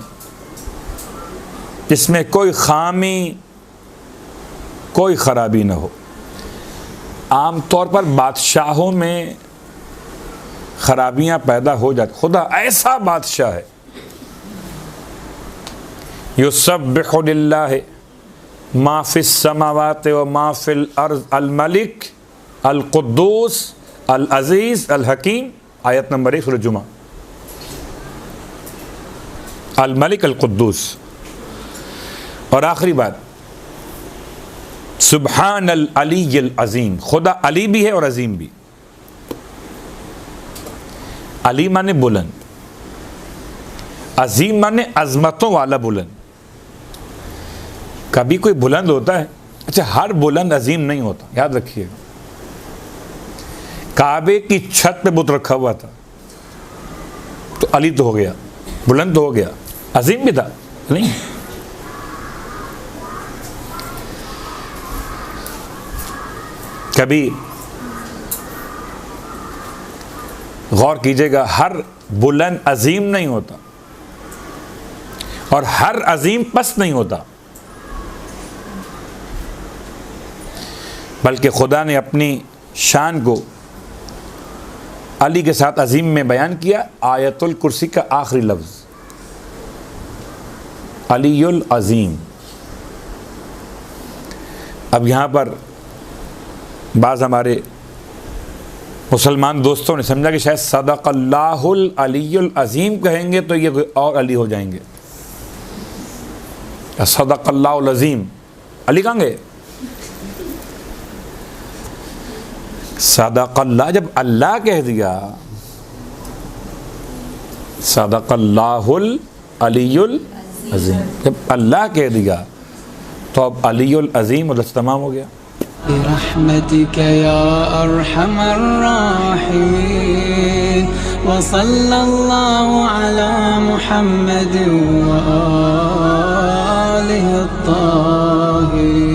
जिसमें कोई खामी कोई खराबी ना हो। आमतौर पर बादशाहों में खराबियां पैदा हो जाती, खुदा ऐसा बादशाह है। युसब्बिहु लिल्लाहि मा फिस समावाति व मा फिल अर्ज़ अल मलिक अल कुद्दूस अल अज़ीज़ अल हकीम, आयत नंबर 1 सूरह जुमा। अल मलिक अल कुद्दूस। और आखिरी बात, सुब्हान अल अली अल अज़ीम, खुदा अली भी है और अज़ीम भी। अली माने बुलंद, अजीम माने अजमतों वाला बुलंद। कभी कोई बुलंद होता है? अच्छा, हर बुलंद अजीम नहीं होता, याद रखिए। काबे की छत पे बुत रखा हुआ था तो अली तो हो गया, बुलंद तो हो गया, अजीम भी था नहीं। कभी गौर कीजिएगा, हर बुलंद अजीम नहीं होता और हर अजीम पस्त नहीं होता, बल्कि खुदा ने अपनी शान को अली के साथ अजीम में बयान किया। आयतुल कुर्सी का आखिरी लफ्ज़ अलीयुल अजीम। अब यहाँ पर बाज़ हमारे मुसलमान दोस्तों ने समझा कि शायद सदक़ल्लाहुल अलीयुल अजीम कहेंगे तो ये कोई और अली हो जाएंगे। सदक़ल्लाहुल अजीम अली कहेंगे? सदक़ल्लाह जब अल्लाह कह दिया, सदक़ल्लाहुल अलीयुल अजीम जब अल्लाह कह दिया तो अब अलीयुल अजीम और तमाम हो गया। बिरहमतिक या अरहमर राहिमीन व सल्लल्लाहु अला मुहम्मद व आलिहि अत्ताहिरीन।